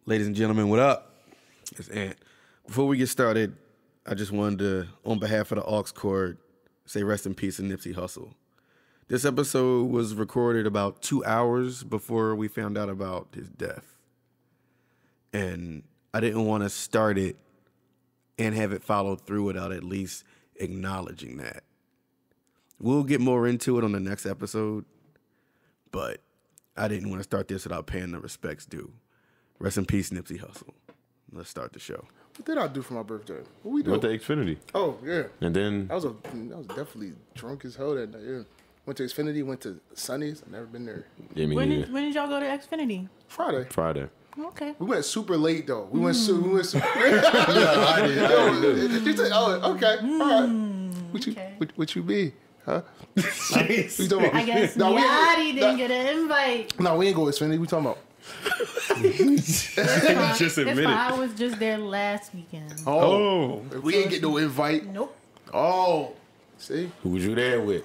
Ladies and gentlemen, what up? It's Ant. Before we get started, I just wanted to, on behalf of the Aux Court, say rest in peace to Nipsey Hussle. This episode was recorded about 2 hours before we found out about his death. And I didn't want to start it and have it followed through without at least acknowledging that. We'll get more into it on the next episode, but I didn't want to start this without paying the respects due. Rest in peace, Nipsey Hussle. Let's start the show. What did I do for my birthday? What we do? Went to Xfinity. Oh, yeah. And then I was definitely drunk as hell that night, yeah. Went to Xfinity, went to Sunny's. I've never been there. yeah, me When neither. did y'all go to Xfinity? Friday. Okay. We went super late, though. We went super... I did. Oh, okay. All right. Okay. What you be? Huh? Jeez. We talking about? I guess No, we ain't- Yachty didn't get an invite. No, we ain't go to Xfinity. We talking about... Just It's admit fine. it. I was just there last weekend. Oh. We ain't get no invite. Nope. Oh. See? Who was you there with?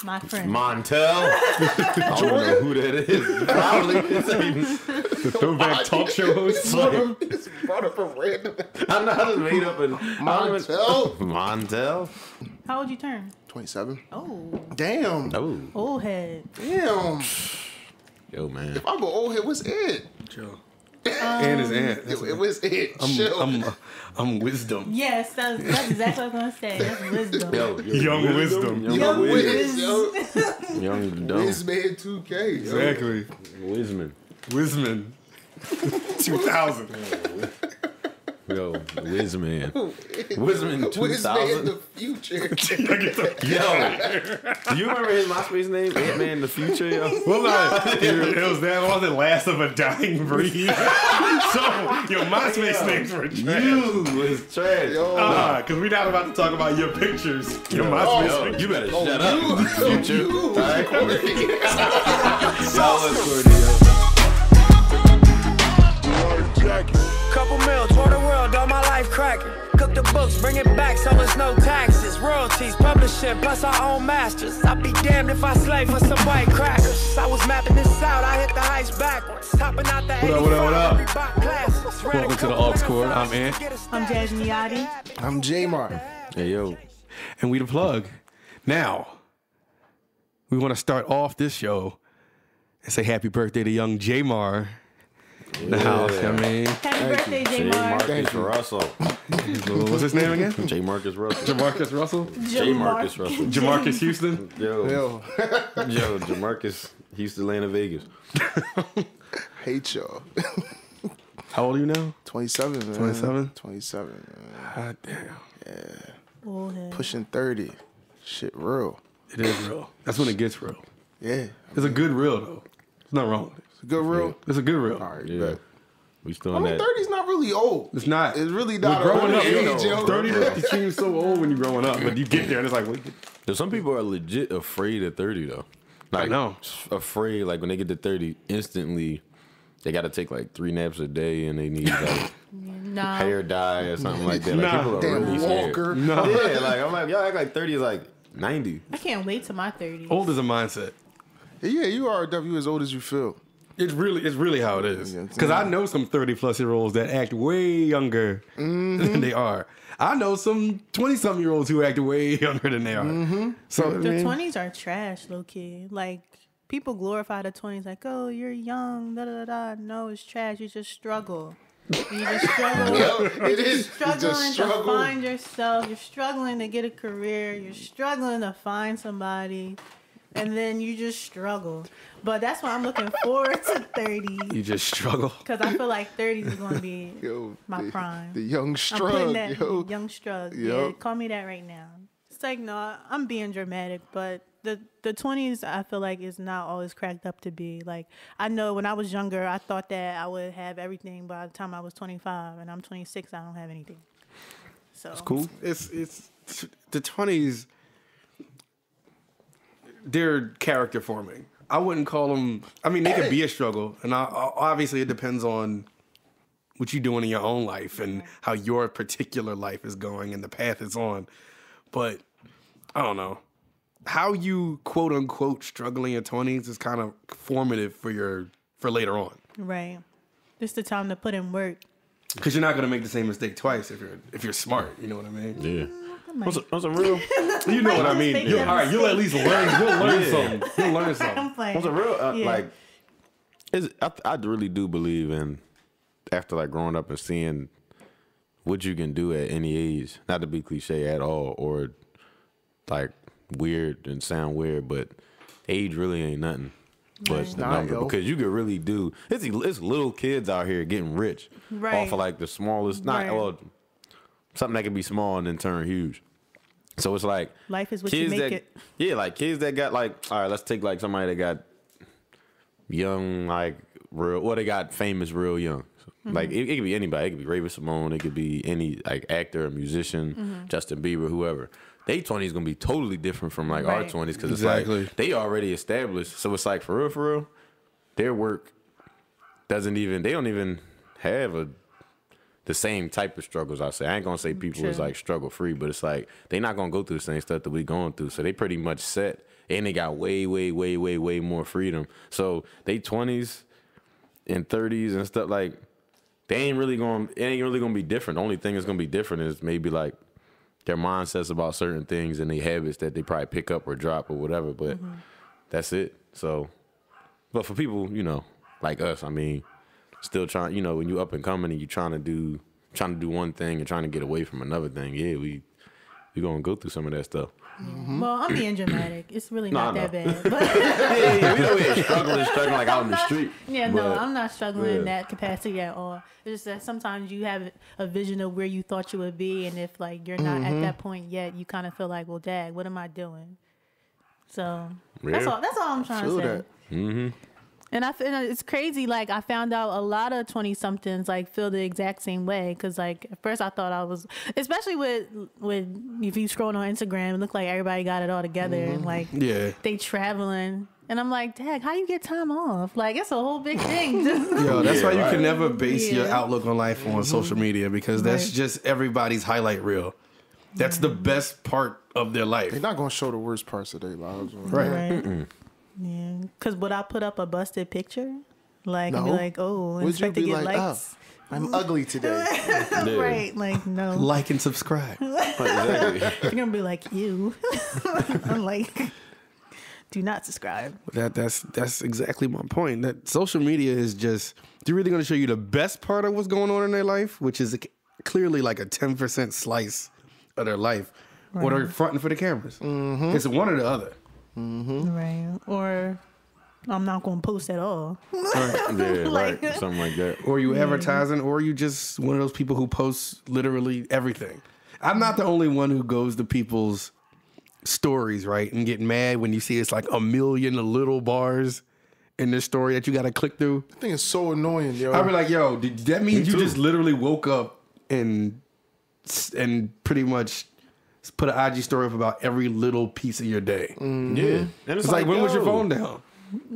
My friend. Montel? I don't know who that is. Probably. The throwback talk show host. It's brought up a random... I know I just made up and Montel. Montel? How old you turn? 27. Oh, Damn. Oh. old head. Damn. Yo, man. If I'm an old head, what's it? Joe. And his aunt. It was it. Chill. I'm wisdom. Yes, that's exactly what I was going to say. That's wisdom. Yo, Young wisdom. Young Wiz, yo. Young dumb. Wizman 2K. Yo. Exactly. Wisman. Wisman. 2000. Yo, Wizman. Wizman Wizman 2000. the future. Yo, do you remember his MySpace name? Ant-Man the Future, yo? Well, it was that was the last of a dying breed. So, your MySpace names were trash. You was trash. Because we're not about to talk about your pictures. Your Yo, MySpace pictures. you better shut up, Future. You. All right, Y'all was Courtney, yo. Couple mil, tour the world, all my life cracking. Cook the books, bring it back so it's no taxes. Royalties, publishing, plus our own masters. I'd be damned if I slave for some white crackers. I was mapping this out, I hit the heights backwards. Hopping out the 85, what up? Reebok classics. Welcome to the Aux Court. I'm Ant. I'm Jasmine Yachty. I'm J-Mar. Hey, yo. And we the plug. Now, we want to start off this show and say happy birthday to young J-Mar in the house. I mean, Happy birthday, J. J-Mar. Marcus Russell. what's his name again? J. Marcus Russell. Jamarcus Russell? J. Marcus Russell. Jamarcus Houston? Yo. Yo. Yo, Jamarcus, Houston, Atlanta, Vegas. Hate y'all. How old are you now? 27, man. 27? 27, man. God damn. Old head. Pushing 30. Shit real. It is real. That's when it gets real. Yeah. It's a good real, though. There's nothing wrong with it. It's a good real. It's a good real. All right, Yeah. bet. We still I in mean, that. 30's not really old. It's not. It's really not We're growing a up. age, yo. 30 seems so old when you're growing up, but you get there and it's like, wait. There's some people are legit afraid of 30, though. Like, I know. Afraid, like, when they get to 30, instantly, they got to take, like, 3 naps a day and they need, like, Nah. hair dye or something like that. Like, Nah. people are Damn really scared. Walker. No. Yeah, like, I'm like, y'all act like 30 is, like, 90. I can't wait till my 30s. Old is a mindset. Yeah, you are as old as you feel. It's really how it is. Yeah. Because I know some 30-plus-year-olds that act way younger than they are. I know some 20-something-year-olds who act way younger than they are. So I The mean, 20s are trash, low key. Like, people glorify the 20s, like, oh, you're young, da da da da. No, it's trash. You just struggle. You just struggle. It is. Struggling It's a to struggle. find yourself. You're struggling to get a career. You're struggling to find somebody. And then you just struggle. But that's why I'm looking forward to 30. you just struggle. Because I feel like 30s is going to be Yo, my the, prime. The young I'm putting strug, that yo. young strug. Yup. Yeah, call me that right now. It's like, no, I'm being dramatic, but the 20s I feel like is not always cracked up to be. Like, I know when I was younger, I thought that I would have everything by the time I was 25, and I'm 26, I don't have anything. So it's Cool. It's the 20s. They're character forming. I wouldn't call them. I mean, they could be a struggle, and obviously it depends on what you're doing in your own life and how your particular life is going and the path it's on. But I don't know. How you quote unquote struggle in your 20s is kind of formative for later on. Right. This the time to put in work. Because you're not gonna make the same mistake twice if you're smart. You know what I mean? Yeah. On some real, You know what I mean? All right, you'll at least learn. You'll learn something. You'll learn something. I'm playing. on some real, like, I really do believe in, after like growing up and seeing what you can do at any age. Not to be cliche at all, or like weird and sound weird, but age really ain't nothing. But the number, because you could really do. It's little kids out here getting rich off of like the smallest, well, something that can be small and then turn huge. So it's like life is what you make it. Yeah, like kids that got like, all right, let's take like somebody that got young, like real, well, they got famous real young. Like it could be anybody. It could be Raven Simone. It could be any like actor or musician, Justin Bieber, whoever. They 20s gonna be totally different from like our 20s, because it's like they already established. So it's like for real, their work they don't even have the same type of struggles. I say I ain't gonna say people is like struggle free, but it's like they not gonna go through the same stuff that we going through. So they pretty much set, and they got way more freedom. So they 20s and 30s and stuff, like it ain't really gonna be different. The only thing that's gonna be different is maybe like their mindsets about certain things and their habits that they probably pick up or drop or whatever, but that's it. So, but for people, you know, like us, I mean, still trying, you know, when you up and coming and you trying to do one thing and trying to get away from another thing, yeah, we gonna go through some of that stuff. Well, I'm being dramatic. It's really not that bad. But we know we're struggling like out in the street. Yeah, no, I'm not struggling in that capacity at all. It's just that sometimes you have a vision of where you thought you would be, and if like you're not at that point yet, you kind of feel like, well, dag, what am I doing? So that's all I'm trying to say. Mm-hmm. And it's crazy. Like I found out a lot of 20-somethings like feel the exact same way. Because like at first I thought I was, especially with if you scroll on Instagram, it looked like everybody got it all together and like they traveling. And I'm like, dang, how you get time off? Like it's a whole big thing. Yo, that's why you can never base your outlook on life on social media, because that's just everybody's highlight reel. That's the best part of their life. They're not gonna show the worst parts of their lives. Right. Yeah, because would I put up a busted picture? Like, and be like, oh, would you expect to be get like, likes? I'm ugly today. Right, like, no. Like and subscribe. Exactly. You're going to be like, you. I'm like, do not subscribe. That's exactly my point. That social media is just, they're really going to show you the best part of what's going on in their life, which is clearly like a 10% slice of their life. Right. Or they're fronting for the cameras. It's one or the other. Right. Or I'm not going to post at all. Right. Yeah, like, right. Something like that. Or you advertising, or you just one of those people who posts literally everything. I'm not the only one who goes to people's stories, right, and get mad when you see it's like a million little bars in this story that you got to click through. I think it's so annoying, yo. I'll be like, yo, did that mean you just literally woke up and pretty much put an IG story up about every little piece of your day? Yeah. And it's like, when was your phone down?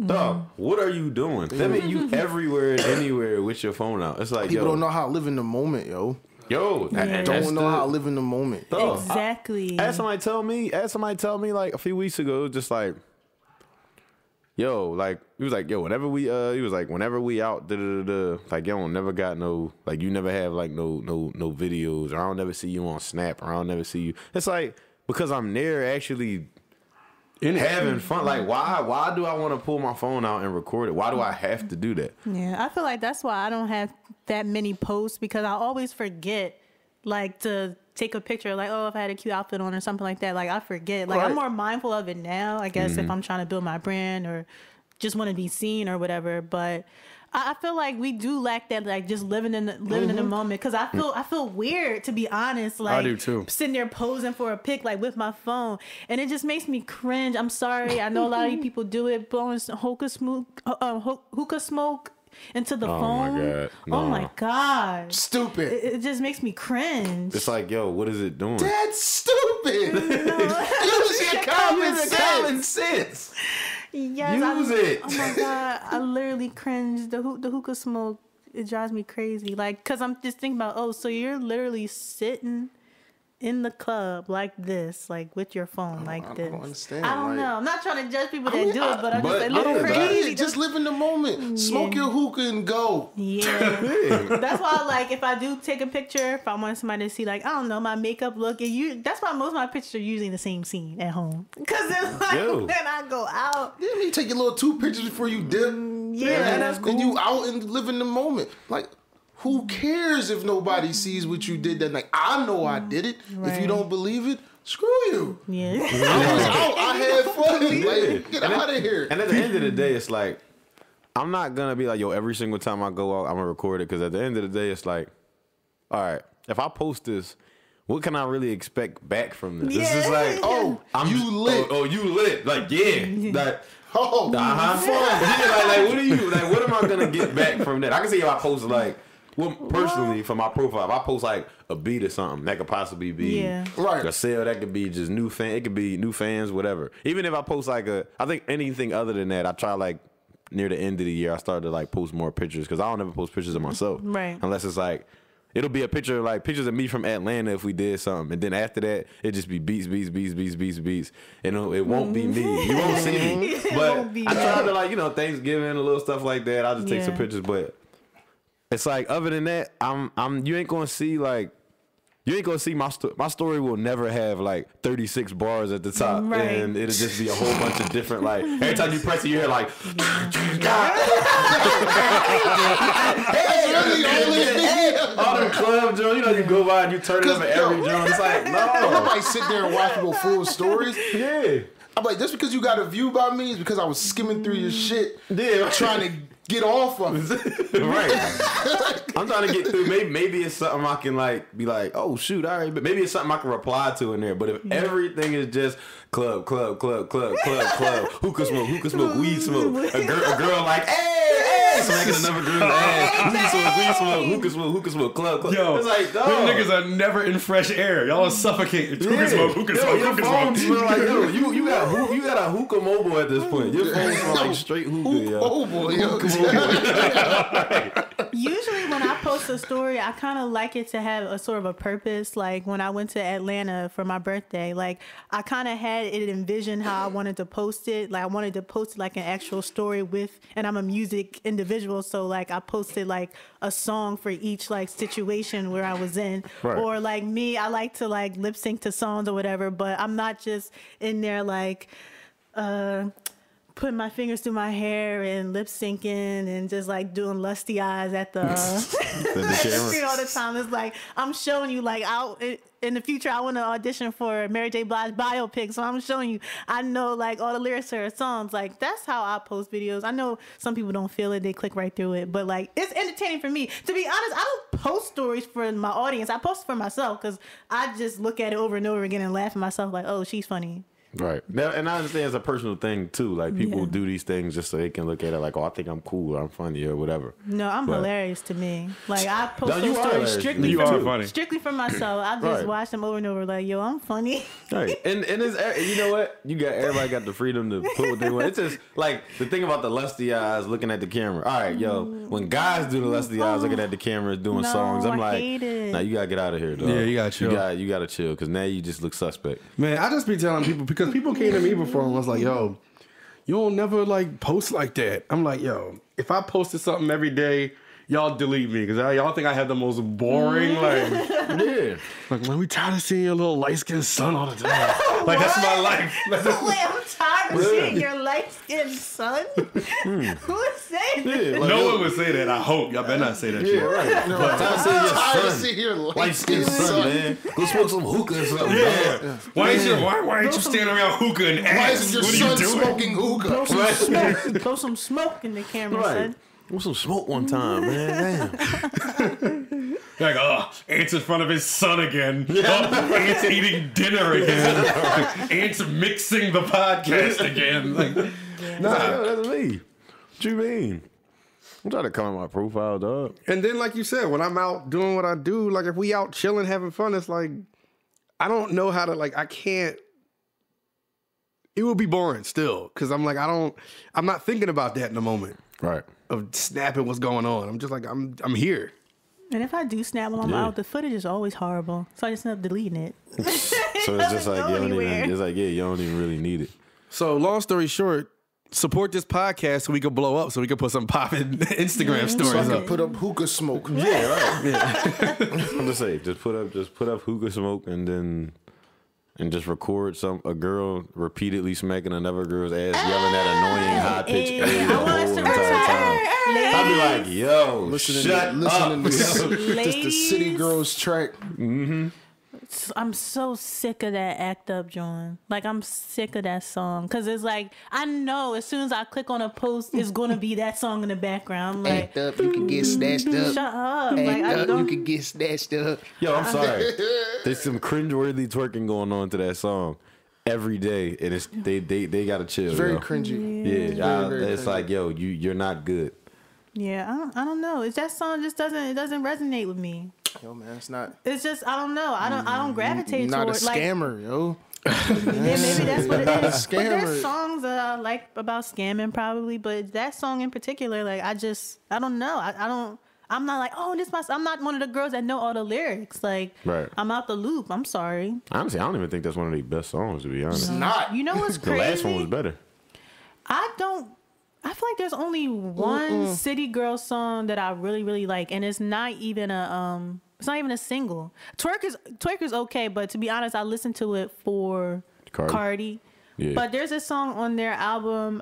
Dog, what are you doing? That mean you everywhere and anywhere with your phone out. It's like, people don't know how to live in the moment, yo. Don't know how to live in the moment. Dog, exactly. I had somebody tell me like a few weeks ago, just like, yo, like he was like, yo, whenever we out, like yo, never got no, like you never have like no videos, or I don't never see you on Snap, or I don't never see you. It's like, because I'm there actually having fun. Like why do I want to pull my phone out and record it? Why do I have to do that? Yeah, I feel like that's why I don't have that many posts, because I always forget like to take a picture, like, oh, if I had a cute outfit on or something like that. Like I forget. Like I'm more mindful of it now, I guess, if I'm trying to build my brand or just want to be seen or whatever. But I feel like we do lack that, like just living in the moment. Because I feel weird, to be honest. Like, I do too. Sitting there posing for a pic, like with my phone, and it just makes me cringe. I'm sorry. I know a lot of you people do it, blowing hookah smoke into the phone. My God. No. Oh my God. Stupid. It just makes me cringe. It's like, yo, what is it doing? That's stupid. Use your common sense. Yes, Use it. Oh my God, I literally cringe. The hookah smoke, it drives me crazy. Like, cause I'm just thinking about, oh, so you're literally sitting in the club like this, like with your phone like this. I don't understand. I don't like, know. I'm not trying to judge people that do it, but I'm just like, I don't look get crazy. it. Just live in the moment. Smoke your hookah and go. Yeah. That's why, like, if I do take a picture, if I want somebody to see, like, I don't know, my makeup look, that's why most of my pictures are usually the same scene at home. Because it's like, when I go out. Yeah, you take your little 2 pictures before you dip. Yeah, that's cool. And you out and live in the moment. Like, who cares if nobody sees what you did that night? I know I did it. Right. If you don't believe it, screw you. Yeah. I was out. I had fun. Like, get out of here. And at the end of the day, it's like, I'm not going to be like, yo, every single time I go out, I'm going to record it. Because at the end of the day, it's like, all right, if I post this, what can I really expect back from this? Yeah. It's just like, You lit. Oh, you lit. Like, yeah. Like, Oh, yeah, like, what are you, like, what am I going to get back from that? I can see if I post, like, well, personally, for my profile, if I post like a beat or something, that could possibly be right. a sale. That could be just new fan. It could be new fans, whatever. Even if I post like I think anything other than that, I try like near the end of the year, I started to like post more pictures because I don't ever post pictures of myself, right? Unless it's like it'll be a picture like pictures of me from Atlanta if we did something, and then after that it just be beats, and it won't be me. You won't see me, but I try to like Thanksgiving, a little stuff like that. I just take some pictures, but. It's like other than that, you ain't gonna see like my story will never have like 36 bars at the top, and it'll just be a whole bunch of different like every time you press it, you hear like all them club joints. You go by and you turn it up at every joint. It's like nobody sit there and watch people full stories. Yeah, I'm like, just because you got a view by me is because I was skimming through your shit, trying to get off of it. Right. I'm trying to get through. Maybe it's something I can like be like, oh shoot, all right. But maybe it's something I can reply to in there. But if everything is just club, hookah smoke, weed smoke, a girl like, hey, smacking another girl's ass, weed smoke, club. Yo, it's like, dog. Them niggas are never in fresh air. Y'all are suffocating. Hookah smoke. Your phone smell like, you got a hookah mobile at this point. Your phone smell like straight hookah, yo. Usually when I post a story, I kind of like it to have a sort of a purpose. Like when I went to Atlanta for my birthday, like I kind of had it envisioned how I wanted to post it. Like I wanted to post like an actual story and I'm a music individual, so like I posted like a song for each like situation where I was in. Right. Or like me, I like to like lip sync to songs or whatever, but I'm not just in there like putting my fingers through my hair and lip syncing and just like doing lusty eyes at the camera all the time. It's like I'm showing you like in the future I want to audition for Mary J. Blige biopic, so I'm showing you I know like all the lyrics to her songs. Like that's how I post videos. I know some people don't feel it, they click right through it, but like it's entertaining for me. To be honest, I don't post stories for my audience. I post for myself because I just look at it over and over again and laugh at myself like, oh, she's funny. Right. Now, and I understand it's a personal thing too. Like people do these things just so they can look at it like, oh, I think I'm cool or I'm funny or whatever. No, I'm hilarious to me. Like I post no, those stories strictly for myself. I just watch them over and over like, yo, I'm funny. Right. And it's, you know what? Everybody got the freedom to put what they want. It's just like the thing about the lusty eyes looking at the camera. All right, yo, when guys do the lusty eyes looking at the camera doing songs, I'm like, nah, you gotta get out of here, dog. Yeah, you gotta chill. You gotta chill because now you just look suspect. Man, I just be telling people because people came to me before and was like, yo, you don't never like post like that. I'm like, yo, if I posted something every day, y'all delete me because y'all think I have the most boring like we tired of seeing your little light-skinned son all the time. Like that's my life. Wait, I'm tired of seeing your light-skinned son. Who is saying that? No one would say that. I hope y'all better not say that shit. Yeah, right. No, tired of seeing your light-skinned son, man. Go smoke some hookah or something. Yeah. Why ain't you standing around hookah and ass? Why isn't your son smoking hookah? Blow some smoke in the camera, son. Want some smoke one time, man. Damn. Like, Ant's in front of his son again. Ant's eating dinner again. Ant's mixing the podcast again. Like, that's me. What you mean? I'm trying to come on my profile, dog. And then, like you said, when I'm out doing what I do, like if we out chilling, having fun, it's like, I don't know how to, like, I can't. It would be boring still. Because I'm like, I'm not thinking about that in the moment. Right. Of snapping what's going on. I'm just like, I'm here. And if I do snap while I'm out, the footage is always horrible. So I just end up deleting it. So it's just like, you don't even really need it. So long story short, support this podcast so we can blow up, so we can put some popping Instagram stories So I can up. put up hookah smoke. Yeah, right. I'm just saying, just put up hookah smoke and just record a girl repeatedly smacking another girl's ass, yelling that annoying high pitched A the whole entire time. I'd be like, yo, listening to just the City Girls track. I'm so sick of that act up, John. Like, I'm sick of that song. Because it's like, I know as soon as I click on a post, it's going to be that song in the background. I'm like, Act up, you can get snatched up. Shut up. Act Like, up, you can get snatched up. Yo, I'm sorry. There's some cringeworthy twerking going on to that song every day, and it's they gotta chill. It's very yo. cringy. Yeah, very it's cringy. like, yo, you're not good. Yeah, I don't know. It's that song just doesn't resonate with me. Yo, man, it's not. It's just, I don't know. I don't gravitate Not a toward like. scammer, yo. Yeah, maybe that's what it Not a is. But there's scammer. songs that I like about scamming probably, but that song in particular, like I don't know. I'm not like, oh, I'm not one of the girls that know all the lyrics. Like, Right. I'm out the loop. I'm sorry. Honestly, I don't even think that's one of the best songs, to be honest. It's not. You know what's The crazy? last one was better. I feel like there's only one City Girl song that I really, really like, and it's not even a single. Twerk is okay, but to be honest, I listened to it for Cardi. Yeah. But there's a song on their album.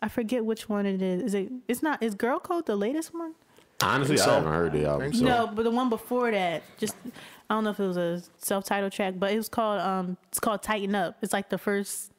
I forget which one it is. Is Girl Code the latest one? Honestly, I haven't heard the album. So. No, but the one before that, I don't know if it was a self-titled track, but it was called Tighten Up. It's like the first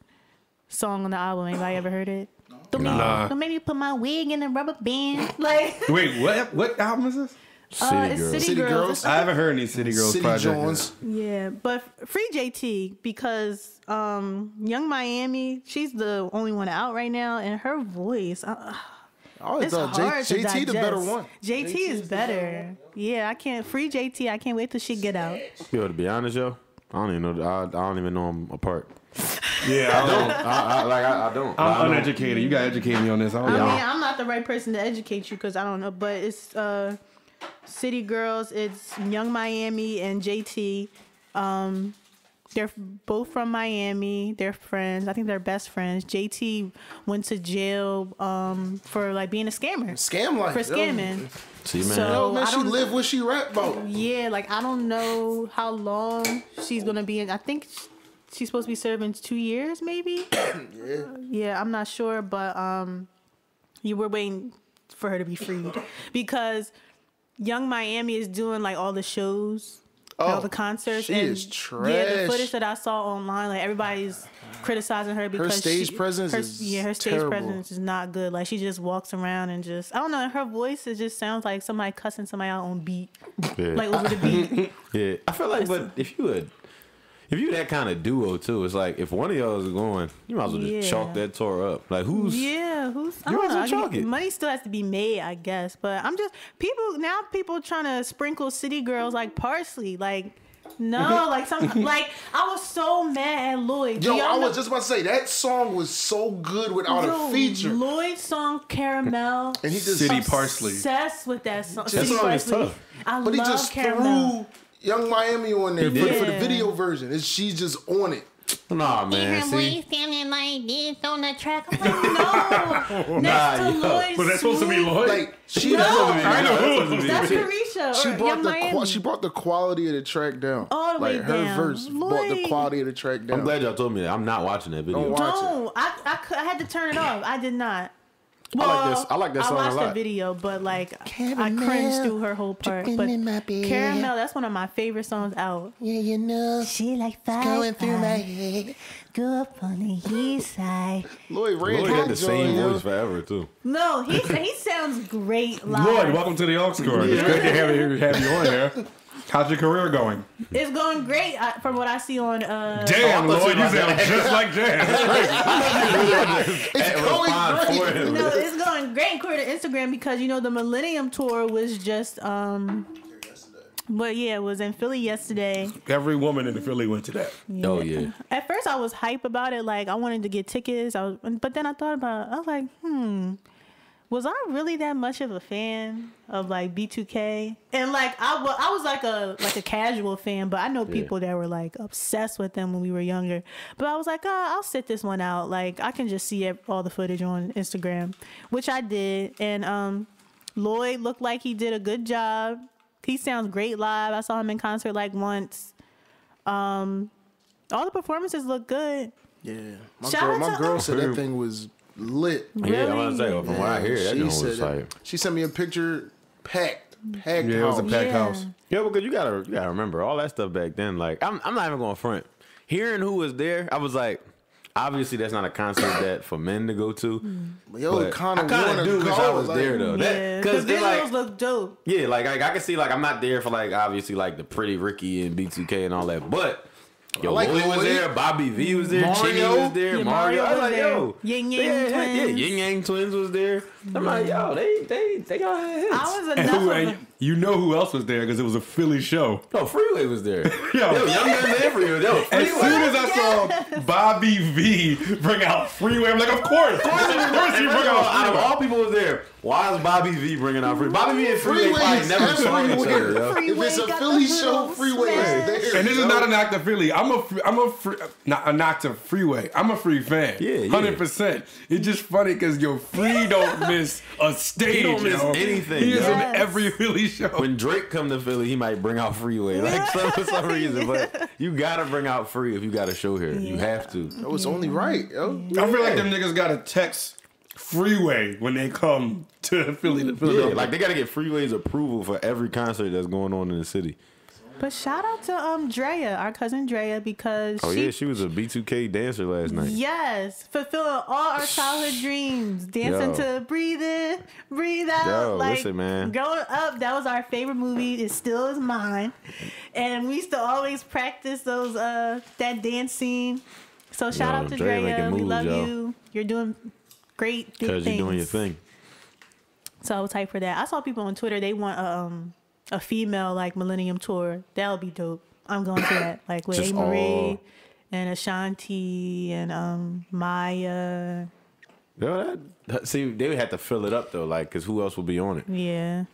song on the album. Anybody ever heard it? Don't make me put my wig in a rubber band. Like, Wait, what album is this? it's City Girls. I haven't heard any City Girls City projects. Jones. Yeah, but free JT because Young Miami, she's the only one out right now, and her voice, it's hard to JT digest. the better one. JT is better. Yeah, I can't free JT. I can't wait till she get out. Yo, to be honest, yo, I don't even know them apart. Yeah, I don't. I'm uneducated. You gotta educate me on this. I mean, I'm not the right person to educate you because I don't know, but it's City Girls, it's Young Miami and JT. They're both from Miami. They're friends. I think they're best friends. JT went to jail for like being a scammer. Scam life. For scamming. See, man. So, Yo, man, I she don't- live what she rap about. Yeah, like I don't know how long she's gonna be in. I think she's supposed to be serving 2 years, maybe. Yeah, I'm not sure, but you were waiting for her to be freed because Young Miami is doing like all the shows, all the concerts. She and is trash. Yeah, the footage that I saw online, like everybody's criticizing her because stage presence is her stage terrible. presence is not good. Like she just walks around and just I don't know. Her voice it just sounds like somebody cussing somebody out on beat, Yeah. like over the beat. Yeah, I feel like, but if you that kind of duo too, it's like if one of y'all is going, you might as well just chalk that tour up. Like who's? I You don't might as know. well I chalk mean, it. money still has to be made, I guess. But I'm just people trying to sprinkle City Girls like parsley, like. No, like I was so mad at Lloyd. Yo, Do y'all I know- was just about to say that song was so good without a feature. Lloyd's song Caramel. And he just City Parsley. Obsessed with that song. That City song is Parsley. tough. I But he love just Caramel. threw Young Miami on there for the Yeah. video version. She's just on it. Nah, man. See, standing like this on the track. I'm like, no. Next to Lloyd's. Was that supposed to be smooth- Lloyd? Like she I know. That's Carisha. She or brought Young Miami. she brought the quality of the track down. All the way like her down. verse brought the Lloyd. quality of the track down. I'm glad y'all told me that. I'm not watching that video. Don't watch No, I had to turn it off. I did not. I like that song a I watched lot. the video, but like I Caramel, cringed through her whole part. dripping But in my bed. Caramel, that's one of my favorite songs out. Yeah, you know, She like five, going through my five, head. go up on the east side. Lloyd ran Lloyd that had the same joint, yo. voice forever too. No, he sounds great live. Lloyd, welcome to the Aux Court. It's great to have you on here. How's your career going? It's going great from what I see on. Damn, Lloyd, you sound just like Dan. It's going great. No, it's going great according to Instagram because the Millennium Tour was just But yeah, it was in Philly yesterday. Every woman in the Philly went to that. Oh yeah. At first, I was hype about it. Like I wanted to get tickets. But then I thought about it. I was like, was I really that much of a fan of like B2K? And like I was like a casual fan, but I know people that were like obsessed with them when we were younger. But I was like, I'll sit this one out. Like I can just see all the footage on Instagram, which I did. And Lloyd looked like he did a good job. He sounds great live. I saw him in concert like once. All the performances look good. Yeah, Shout my out girl to- said that thing was lit. Yeah, I'm gonna say from what I hear, that She joint was said that. like. She sent me a picture, packed Yeah, it was a house. packed Yeah. house. Yeah, because you gotta remember all that stuff back then. Like, I'm not even going front. Hearing who was there, I was like, obviously that's not a concert that for men to go to. Yo, But kind I of kind of do wish I was like, there though. Yeah, Because the it's videos like, look dope. yeah, like I can see like I'm not there for like obviously like the Pretty Ricky and B2K and all that, but. Yo, like Lloyd was Lloyd. there, Bobby V was there, Mario. Chingy was there, Yeah, Mario. I was was like, there. yo, Yin Yang yeah, Twins. Yin Yang Twins was there. I'm like, yo, they all had hits. I was And enough who, of and a, you know who else was there because it was a Philly show. No, Freeway was there. Yo. Yo, Young Guns and Freeway. Yo, As Freeway. soon as I saw Bobby V bring out Freeway, I'm like, of course he And bring out out of Freeway. all people was there, why is Bobby V bringing out Freeway? Bobby V and Freeway Freeway probably is never saw each everywhere. other. Yo. If it's a Freeway got Philly the show, little Freeway smash. is there. And this is yo. not a knock to Philly. Not a knock to Freeway. I'm a Free fan. Yeah, yeah. 100%. It's just funny because Free don't miss a stage. He don't miss yo. anything, He is yo. in Yes. every Philly show. When Drake come to Philly, he might bring out Freeway, like for some reason. But you gotta bring out Free if you got a show here. You have to. Yo, it's only right, yo. I feel like them niggas got to text Freeway when they come to Philly. To Yeah, Philadelphia. like they gotta get Freeway's approval for every concert that's going on in the city. but shout out to Drea, our cousin Drea, because Oh yeah, she was a B2K dancer last night. yes, fulfilling all our childhood dreams, dancing Yo. to Breathe In, Breathe Out. Yo, like, listen, man. Growing up, that was our favorite movie. It still is mine, and we used to always practice those that dance scene. So shout Yo, out to Drea making Drea. We moves, love yo. you. You're doing great big Because things. you're doing your thing. So I was hyped for that. I saw people on Twitter, they want a female like Millennium Tour. That would be dope. I'm going to that. Like with Just A. Marie all- and Ashanti and Maya. Yo, see, they would have to fill it up though, like, cause who else would be on it? Yeah.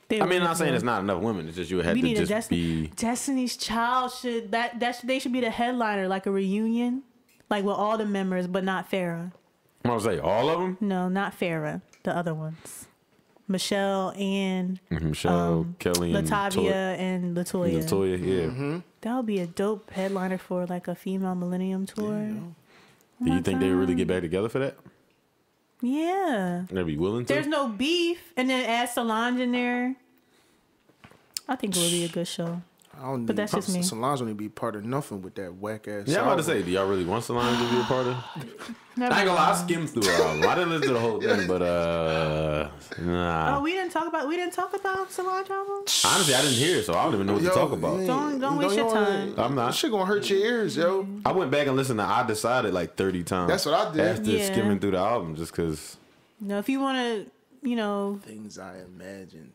They I mean, really not saying do. it's not enough women. It's just you would have We to need a just be. Destiny's Child should they should be the headliner, like a reunion, like with all the members, but not Farrah. I'm gonna say all of them. No, not Farrah. The other ones, Michelle and Michelle, Kelly, and Latavia and Latoya. Latoya, yeah. That would be a dope headliner for like a female Millennium Tour. Do you think they would really get back together for that? Yeah. They'd be willing to. There's no beef, and then add Solange in there. I think it would be a good show. I don't But that's just me. Solange only be part of nothing with that whack ass. Yeah, I'm about to say, do y'all really want Solange to be a part of? Never I ain't gonna lie, I mind. skimmed through her album. I didn't listen to the whole thing, but nah. Oh, we didn't talk about Solange album. Honestly, I didn't hear it, so I don't even know what to talk about. Don't waste your time. I'm not. That shit gonna hurt your ears, yo. I went back and listened to I Decided like 30 times. That's what I did. After Yeah. skimming through the album, just because. No, if you want to, Things I imagined.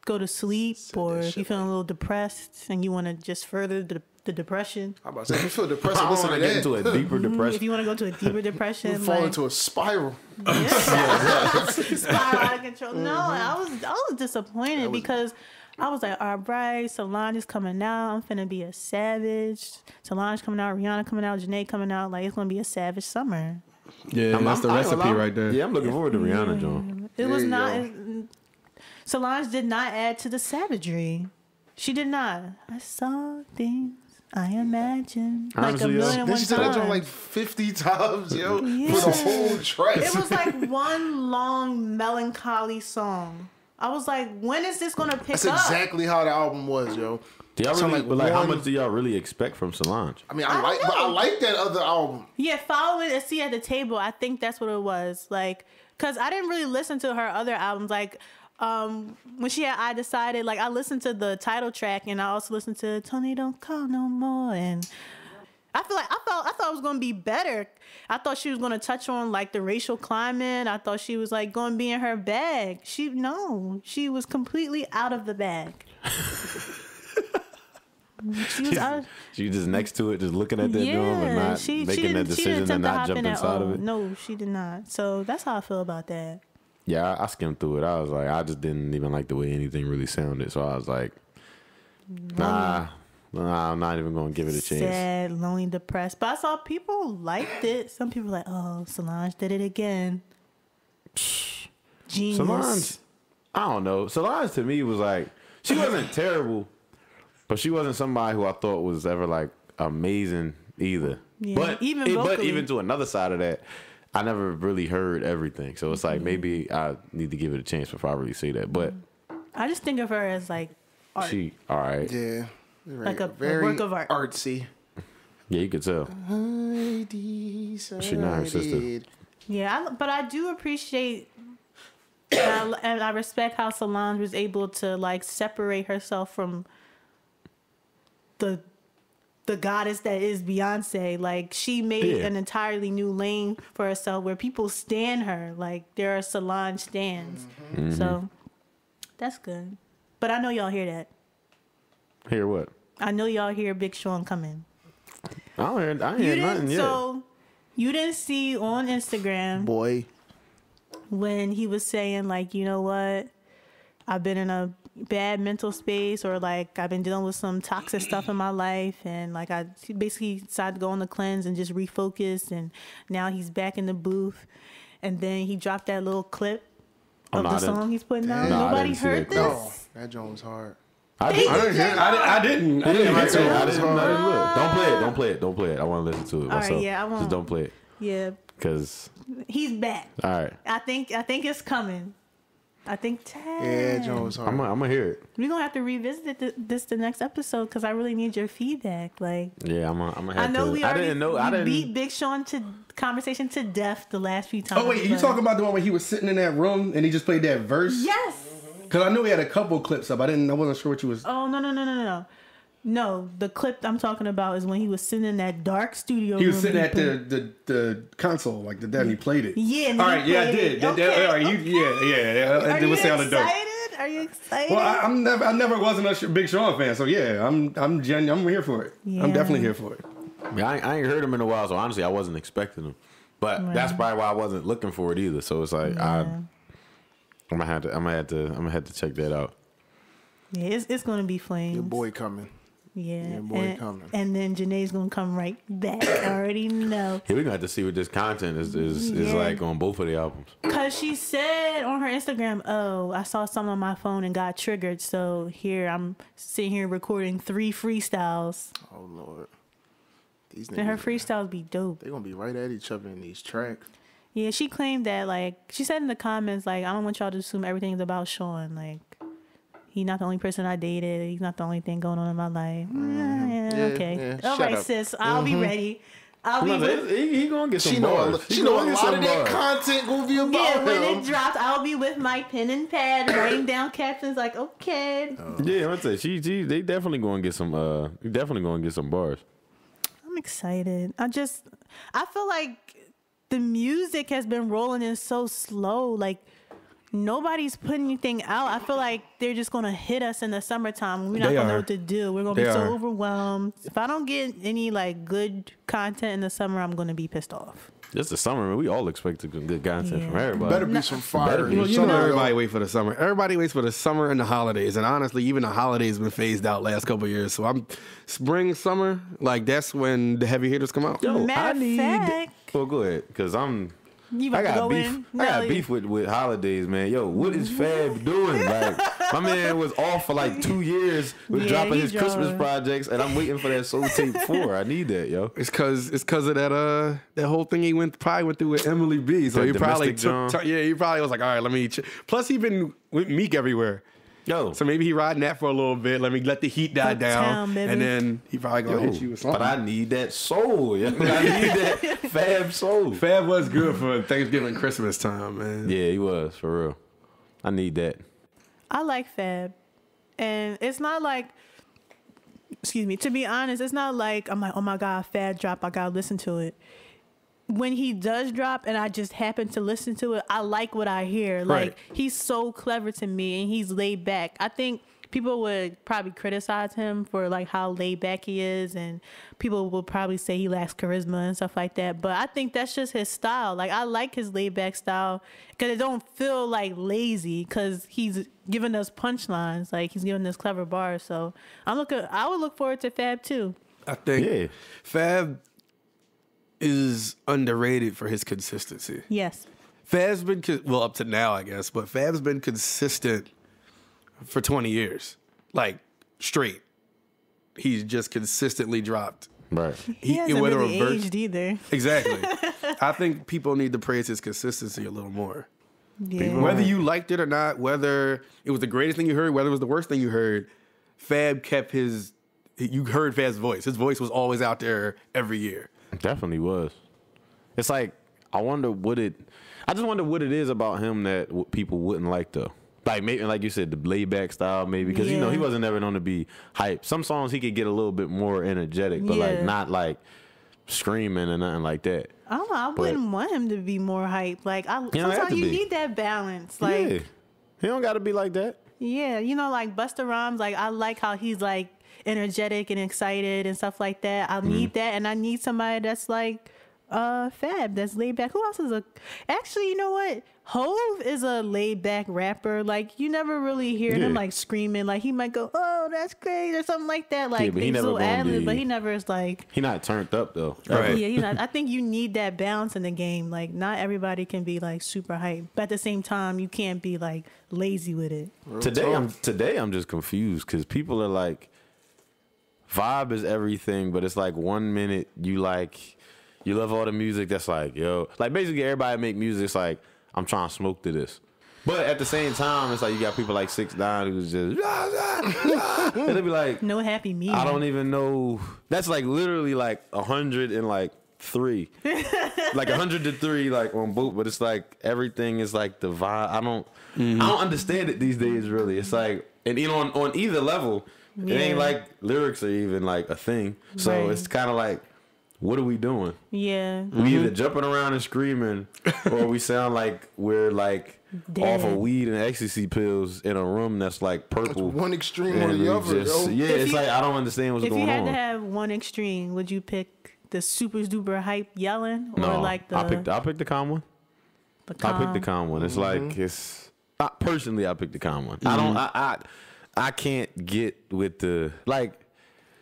go to sleep, Said or that if shit you're feeling a little depressed and you want to just further the depression. I'm about to say, if you feel depressed, I don't listen want to to get that. into a deeper If depression. you want to go to a deeper You depression, fall like, into a spiral. spiral out of control. No, I was disappointed because I was like, all right, Solange is coming out. I'm finna be a savage. Solange coming out, Rihanna coming out, Janae coming out. Like, it's gonna be a savage summer. Yeah, that's the I ain't recipe gonna lie. right there. Yeah, I'm looking forward to Rihanna, John. It was Yeah, not. yo. Solange did not add to the savagery. She did not. I saw things I imagined like Honestly, a yo, million and Then one she said that joint times. like 50 times, yo, Yeah. for the whole track. It was like one long melancholy song. I was like, when is this gonna pick That's up? exactly how the album was, yo. Do y'all Sound really, like but like, how one- much do y'all really expect from Solange? I mean, I don't but I know. like that other album. Yeah, follow it and see at the table. I think that's what it was. Like, cause I didn't really listen to her other albums. Like, when she had I Decided, like I listened to the title track and I also listened to Tony Don't Call No More, and I thought it was gonna be better. I thought she was gonna touch on like the racial climate. I thought she was like gonna be in her bag. She was completely out of the bag. She was out of, She just next to it, just looking at that drum and not making that she didn't decision attempt and to not hop jump in at inside of all. it. No, she did not. So that's how I feel about that. Yeah, I skimmed through it. I was like, I just didn't even like the way anything really sounded. So I was like, nah, I'm not even going to give it a chance. Sad, lonely, depressed. But I saw people liked it. Some people were like, oh, Solange did it again. Genius. Solange, I don't know. Solange to me was like, she wasn't terrible, but she wasn't somebody who I thought was ever like amazing either. Yeah, But even vocally. even to another side of that, I never really heard everything. So it's like maybe I need to give it a chance before I really say that. But I just think of her as like art. she, all right. Yeah. Like a very work of art. Artsy. Yeah, you could tell. She not her sister. Yeah, but I do appreciate and I respect how Solange was able to like separate herself from the goddess that is Beyonce. Like she made an entirely new lane for herself where people stan her. Like there are Solange stans. Mm-hmm. So that's good. But I know y'all hear that. Hear what? I know y'all hear Big Sean coming. I ain't hear nothing yet. So you didn't see on Instagram Boy. when he was saying like, you know what? I've been in a bad mental space, or like I've been dealing with some toxic stuff in my life, and like I basically decided to go on the cleanse and just refocus, and now he's back in the booth. And then he dropped that little clip of the song he's putting out. No, I Nobody didn't see heard that this. clip. Oh, that joint was hard. I didn't. I didn't. I didn't. hear it. Look, don't play it. Don't play it. Don't play it. I want to listen to it All myself. right, yeah, I won't. Just don't play it. Yeah, Cause he's back. all right, I think it's coming. I think Yeah, that joint was hard. I'm gonna hear it. we're gonna have to revisit this the next episode because I really need your feedback. Like Yeah, I'm gonna have I know to. we I already didn't know. I we didn't. beat Big Sean to conversation to death the last few times. Oh wait, you but- talking about the one where he was sitting in that room and he just played that verse? Yes. Because I knew he had a couple clips up. I wasn't sure what you was. Oh no. No, the clip I'm talking about is when he was sitting in that dark studio. He was room sitting and at played- the console like that, and he played it. Yeah. And All then right. he Yeah, I played did. it. That- Okay. all right. Yeah. Are It you was sounding dope. excited? Are you excited? Well, I never wasn't a Big Sean fan, so yeah, I'm here for it. Yeah. I'm definitely here for it. Yeah, I ain't heard him in a while, so honestly, I wasn't expecting him. But that's probably why I wasn't looking for it either. So it's like I'm gonna have to check that out. Yeah, it's gonna be flames. Your boy coming. Yeah. Your boy coming. And then Janae's gonna come right back. I already know. Yeah, we're gonna have to see what this content is Yeah. like on both of the albums. Cause she said on her Instagram, "Oh, I saw something on my phone and got triggered. So here I'm sitting here recording 3 freestyles, Oh Lord. These and her niggas, freestyles be dope." they gonna be right at each other in these tracks. Yeah, she claimed that like she said in the comments like, "I don't want y'all to assume everything's about Sean. Like, he's not the only person I dated. He's not the only thing going on in my life." Yeah, okay. yeah, All shut right, up. sis. I'll be ready. I'll be with. He gonna get some She know bars. she know a lot of that content gonna be about Yeah, when him. it drops, I'll be with my pen and pad writing down captions like, okay. Yeah, I'm gonna say they definitely gonna get some. Definitely gonna get some bars. I'm excited. I feel like the music has been rolling in so slow. Like nobody's putting anything out. I feel like they're just gonna hit us in the summertime. We're not They gonna know are. what to do. We're gonna They be so are. overwhelmed. If I don't get any like good content in the summer, I'm gonna be pissed off. It's the summer, man. We all expect good content Yeah. from everybody. Better be some fire. be. Well, you know, Summer, everybody wait for the summer. Everybody waits for the summer and the holidays. And honestly, even the holidays been phased out last couple of years. So spring, summer, like that's when the heavy hitters come out. Yo, Matter of fact- Well, go ahead, cause You I about to got go beef. in? I got Nelly? beef with holidays, man. Yo, what is Fab doing? Like, my man was off for like 2 years with Yeah, dropping he his Christmas dropping. projects, and I'm waiting for that Soul Tape 4. I need that, yo. It's cause of that whole thing he probably went through with Emily B. So The he probably domestic he probably was like, all right, let me. Plus he been with Meek everywhere. Yo, So maybe he riding that for a little bit. Let me let the heat die down, Uptown, baby. and then he probably gonna hit you with something. but I need that soul. Yo. I need that Fab soul. Fab was good for Thanksgiving, Christmas time, man. Yeah, he was for real. I need that. I like Fab, and it's not like, excuse me, to be honest, it's not like I'm like, oh my God, Fab drop, I gotta listen to it. when he does drop and I just happen to listen to it, I like what I hear. Like, Right. he's so clever to me and he's laid back. I think people would probably criticize him for like how laid back he is, and people will probably say he lacks charisma and stuff like that. But I think that's just his style. Like, I like his laid back style because it don't feel like lazy because he's giving us punchlines. Like, he's giving us clever bars. So I would look forward to Fab too. I think Yeah. Fab is underrated for his consistency. Yes. Fab's been up to now, I guess, but Fab's been consistent for 20 years, like straight. He's just consistently dropped. Right. He hasn't whether really a verse- aged either. Exactly. I think people need to praise his consistency a little more. Yeah. Whether you liked it or not, whether it was the greatest thing you heard, whether it was the worst thing you heard, Fab kept you heard Fab's voice. His voice was always out there every year. Definitely was. It's like I just wonder what it is about him that people wouldn't like though. Like maybe like you said, the laid back style maybe because you know he wasn't ever known to be hype. Some songs he could get a little bit more energetic, but like not like screaming and nothing like that. I don't know. I wouldn't want him to be more hype. Like sometimes you need that balance. Like yeah. He don't got to be like that. Yeah, you know, like Busta Rhymes. Like I like how he's like energetic and excited and stuff like that. I need that, and I need somebody that's like Fab, that's laid back. Who else is actually, you know what? Hove is a laid back rapper. Like you never really hear him like screaming. Like he might go, "Oh, that's great," or something like that. Like but he never little gonna ad-lib, be- but he never is like. He not turned up though. Right. Yeah, he's not. I think you need that balance in the game. Like not everybody can be like super hype, but at the same time, you can't be like lazy with it. Today I'm just confused because people are like, vibe is everything, but it's like 1 minute you love all the music that's like, yo, like basically everybody make music. It's like I'm trying to smoke to this, but at the same time, it's like you got people like 6ix9ine who's just and they be like, No happy medium. I don't even know. That's like literally like 103, like 103, like on boot. But it's like everything is like the vibe. I don't understand it these days. Really, it's like, and you know, on either level, it ain't like lyrics are even like a thing. So it's kind of like, what are we doing? Yeah. We either jumping around and screaming, or we sound like we're like Dead. off of weed and ecstasy pills in a room that's like purple. One extreme or And the we other, just- yo. yeah, it's like I don't understand what's If going you had on. to have one extreme, would you pick the super duper hype yelling or No, like the I picked the calm one. the I calm? picked the calm one. It's like personally I picked the calm one. I can't get with the like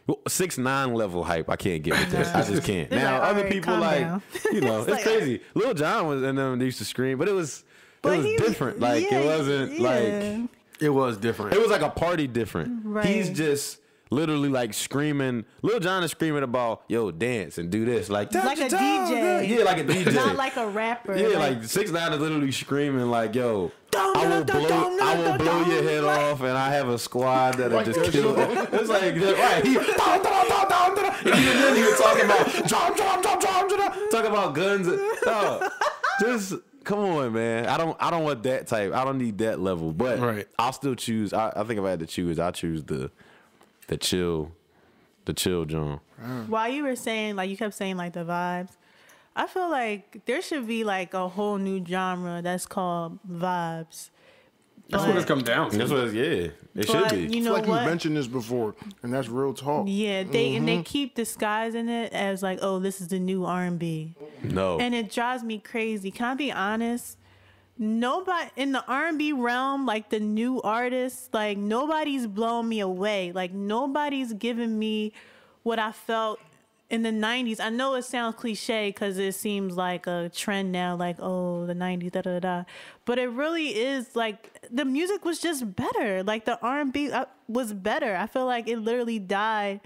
6ix9ine level hype. I can't get with that. I just can't. They're Now like, other "Alright, people calm like down." you know it's like, crazy. Lil Jon was and them they used to scream, but it was he- different. Like yeah, it wasn't like It was different. it was like a party different. Right. He's just literally like screaming. Lil Jon is screaming about yo dance and do this like touch Like your a toes, DJ. girl. Yeah, like a DJ. not like a rapper. Yeah, like 6ix9ine is literally screaming like, "Yo, I will blow your head off, and I have a squad that'll just kill it." It's like, right? And even then, he was talking about talking about guns. No, just come on, man. I don't want that type. I don't need that level. But Right. I'll still choose. I think if I had to choose, I choose the chill John. While you were saying, like, you kept saying, like, the vibes, I feel like there should be, like, a whole new genre that's called vibes. That's what it's come down to. That's what. It should But be. you I know feel like what? you mentioned this before, and that's real talk. Yeah, and they keep disguising it as, like, oh, this is the new R&B. No. And it drives me crazy. Can I be honest? Nobody in the R&B realm, like the new artists, like nobody's blowing me away. Like nobody's giving me what I felt in the 90s. I know it sounds cliche because it seems like a trend now, like, oh, the 90s, da da da. But it really is like the music was just better. Like the R&B was better. I feel like it literally died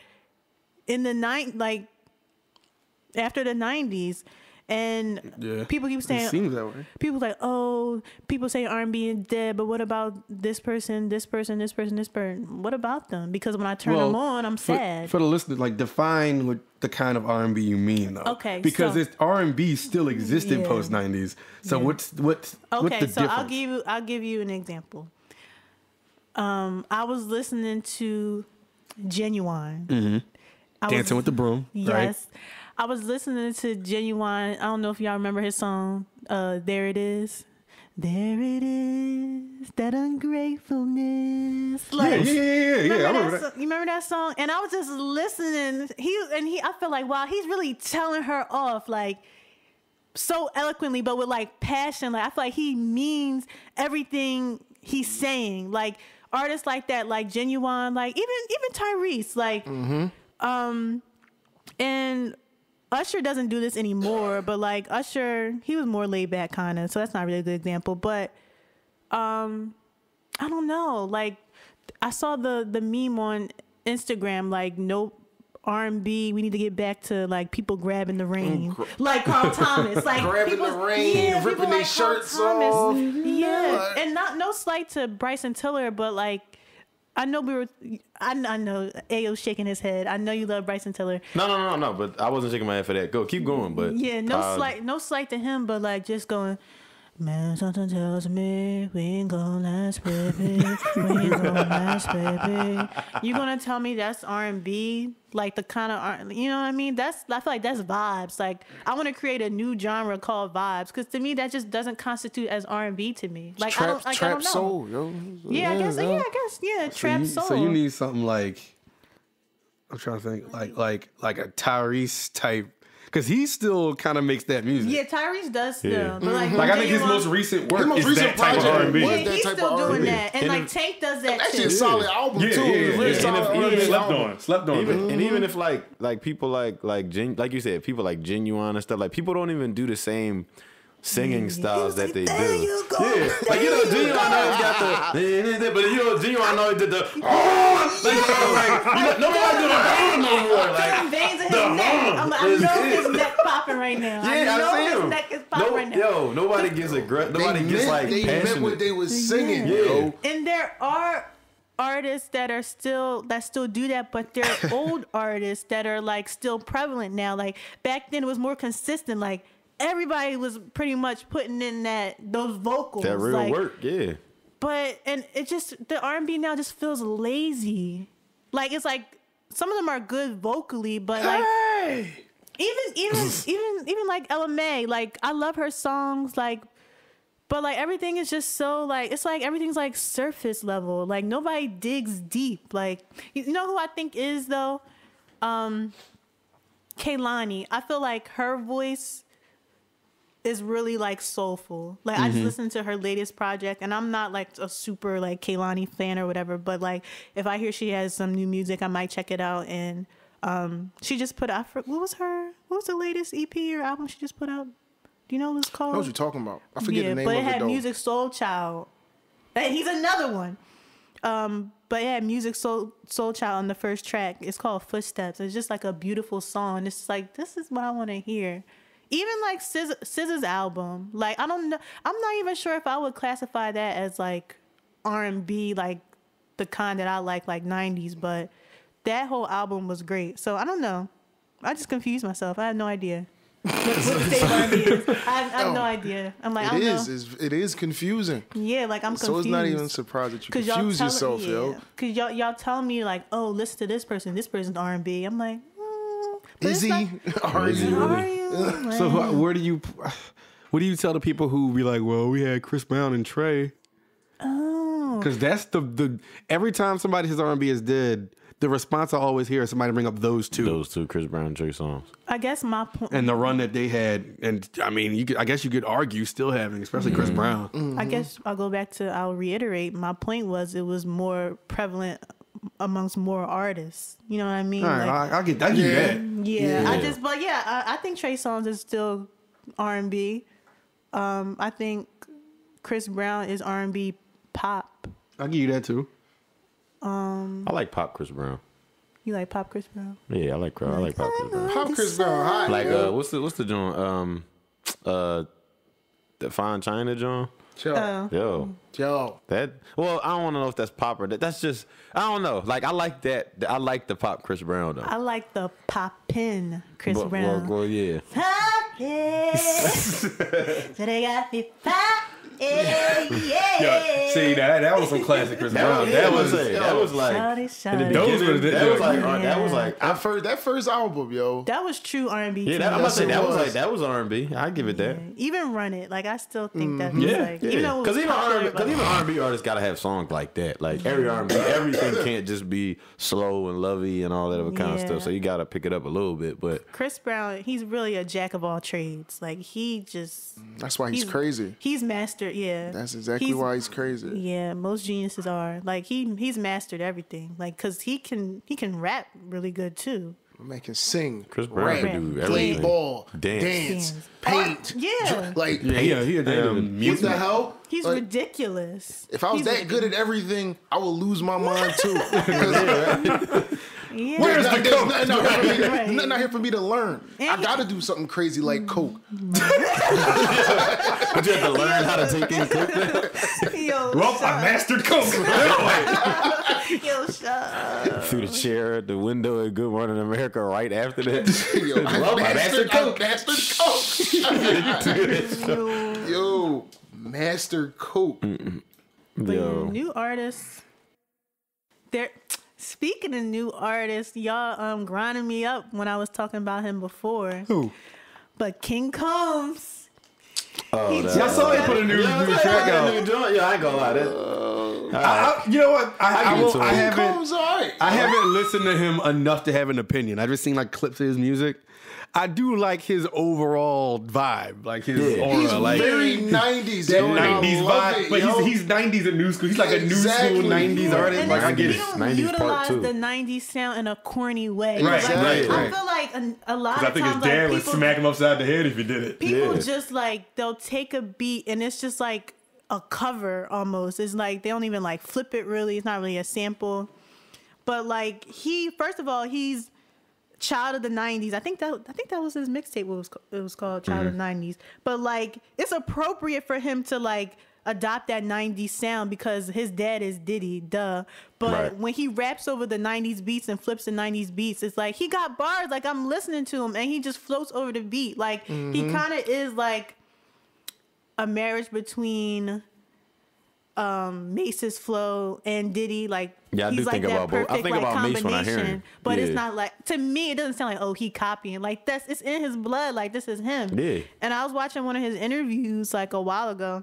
in the like after the 90s. And people keep saying, it seems that way. people like, oh, people say R&B is dead, but what about this person, this person, this person, this person? What about them? Because when I turn them on, I'm sad. For the listener, like define what the kind of R&B you mean, though. Okay, because so- it's R&B still existed Yeah. post 90s. So what's what's the Okay, so difference? I'll give you an example. I was listening to Genuine, Dancing with the Broom. Yes. Right? I was listening to Genuine. I don't know if y'all remember his song, There It Is. There it is, that ungratefulness. Like, Yeah. I remember that. You remember that song? And I was just listening. I feel like, wow, he's really telling her off, like, so eloquently, but with like passion. Like, I feel like he means everything he's saying. Like, artists like that, like Genuine, like even Tyrese, like, and Usher doesn't do this anymore, but like Usher, he was more laid back kind of, so that's not really a good example. But I don't know. Like, I saw the meme on Instagram, like, no R&B. We need to get back to like people grabbing the rain, like Carl Thomas, like Grabbing the rain, ripping their shirts off. Yeah, and no slight to Bryson Tiller, but like, I know I know Ayo's shaking his head. I know you love Bryson Tiller. No. But I wasn't shaking my head for that. Keep going. But yeah, no slight to him, but like just going. Man, something tells me we ain't gonna last, baby. We ain't gonna last, baby. You gonna tell me that's R&B? Like the kind of, you know what I mean? I feel like that's vibes. Like, I want to create a new genre called vibes, because to me that just doesn't constitute as R&B to me. Like, trap I don't know. soul, yo. Yeah, I guess, trap soul. So you need something like, I'm trying to think, like a Tyrese type. Because he still kind of makes that music. Yeah, Tyrese does still. Yeah. But like I think his most recent work most is recent that type of project R&B. was yeah, that he's type still of doing R&B. that. And like Tank does that Actually, a too. solid album too. Very solid R&B Slept album. on. And even if like people like you said, people like Genuine and stuff, like people don't even do the same singing styles that they do. You go. Yeah, like, you know, Genuine always got the, but you know, Genuine always did the, nobody do the no more. Like, Veins in his neck. I know his neck popping right now. yeah, I know I see his him. neck is popping right now. Yo, nobody gets nobody gets like they meant passionate. what they was singing, Yeah. yo. And there are artists that still do that, but they're old artists that are like still prevalent now. Like, back then it was more consistent. Like, everybody was pretty much putting in those vocals. That real like, work, yeah. But, and it just, the R&B now just feels lazy. Like, it's like, some of them are good vocally, but like, even like Ella Mai, like, I love her songs, like, but like, everything is just so like, it's like everything's like surface level. Like, nobody digs deep. Like, you know who I think is though? Kehlani. I feel like her voice is really like soulful. Like, I just listened to her latest project, and I'm not like a super like Kehlani fan or whatever, but like, if I hear she has some new music, I might check it out. And she just put out, what was the latest EP or album she just put out? Do you know what it's called? I know what you're talking about. I forget the name but of it had though. Music Soul Child. And he's another one. But it had Music Soul Child on the first track. It's called Footsteps. It's just like a beautiful song. It's like, this is what I want to hear. Even like SZA's album, like, I don't know, I'm not even sure if I would classify that as like R&B, like the kind that I like 90s, but that whole album was great. So I don't know. I just confused myself. I had no idea what the state of R&B is. I have no idea. I'm like, I don't know. It is confusing. Yeah, like, I'm confused. So it's not even surprised that you confuse yourself, yo. Because y'all telling me like, oh, listen to this person. This person's R&B. I'm like, but Is it's he? not- Are you? Are you? So what do you tell the people who be like, well, we had Chris Brown and Trey? Oh. Because that's the every time somebody says R&B is dead, the response I always hear is somebody bring up those two Chris Brown and Trey songs. I guess my point. and the run that they had. And I mean, I guess you could argue still having, especially Chris Brown. I guess I'll reiterate. My point was it was more prevalent amongst more artists. You know what I mean? All right, Like, I get that. yeah. I think Trey Songz is still R&B. I think Chris Brown is R&B pop. I'll give you that too. I like pop Chris Brown. You like pop Chris Brown? Yeah, I like pop Chris Brown. Pop Chris Brown hot. Like yo. what's the joint? The Fine China joint. Yo. That, well, I don't want to know if that's pop or that's just, I don't know. Like, I like that. I like the pop Chris Brown though. I like the poppin' Chris Brown. Well, yeah. Poppin'. So they got me poppin'. Yeah. Yo, see that was some classic Chris Brown. That was like Shawty, Those were shawty. that was like that first album, yo. That was true R&B. yeah. to That, me. I'm about to say Yes, it that was was. like that was R&B. I give it that. Even Run It, like I still think that's Yeah, like even though Because even R&B, R&B artists gotta have songs like that. Like every R&B, everything can't just be slow and lovey and all that other kind of Yeah. stuff. So you gotta pick it up a little bit. But Chris Brown, he's really a jack of all trades. Like he just That's why he's crazy. He's mastered. Yeah, That's exactly why he's crazy. Yeah, most geniuses are like he's mastered everything. Like because he can rap really good too. Man can sing, Chris Brown rap, can do play everything. ball, Dance. dance, paint. Yeah. Like Yeah, he a damn what music. the hell? He's Like, ridiculous. if I was He's that good at everything, I would lose my mind too. Yeah. Where's the There's coke? nothing out here for me to- Right. nothing out here for me to learn. And I he- gotta do something crazy like coke. But you have to learn how to take in coke Yo, Well, I shut mastered coke. up. Yo, shut up. through the chair at the window at Good Morning America right after that. Yo, Well, I mastered coke. Mastered coke. Yo, mastered coke. But Yo. yeah, new artists. They're speaking of new artists, y'all grinding me up when I was talking about him before. Who? But King Combs. Oh, He that- just I saw he put a new track out. Yeah, I ain't gonna lie. You know what? I get to it. I haven't. Combs, all right. I haven't listened to him enough to have an opinion. I just seen like clips of his music. I do like his overall vibe, like his aura, He's like very 90s. that yo, and I 90s love vibe. it, But yo. he's 90s and new school. He's like a new Exactly. school 90s artist. And Like I it's- get he it. don't 90s part utilize two. the 90s sound in a corny way. Right, Like, right, I right. feel like a lot Because I of think his times dad like, would people, smack him upside the head if he did it. people Yeah. just like they'll take a beat and it's just like a cover almost. It's like they don't even like flip it really. It's not really a sample. But like first of all, he's child of the 90s. I think that was his mixtape. It was called Child of the 90s. But like it's appropriate for him to like adopt that 90s sound because his dad is Diddy, duh. But Right. when he raps over the 90s beats and flips the 90s beats, it's like he got bars. Like I'm listening to him and he just floats over the beat. Like he kind of is like a marriage between Mace's flow and Diddy. Like Yeah, I he's do like think that about both. I perfect think like about Mace when I hear him. combination. But it's Yeah. not like, to me it doesn't sound like, oh, he copying. Like it's in his blood. Like this is him. Yeah. And I was watching one of his interviews like a while ago,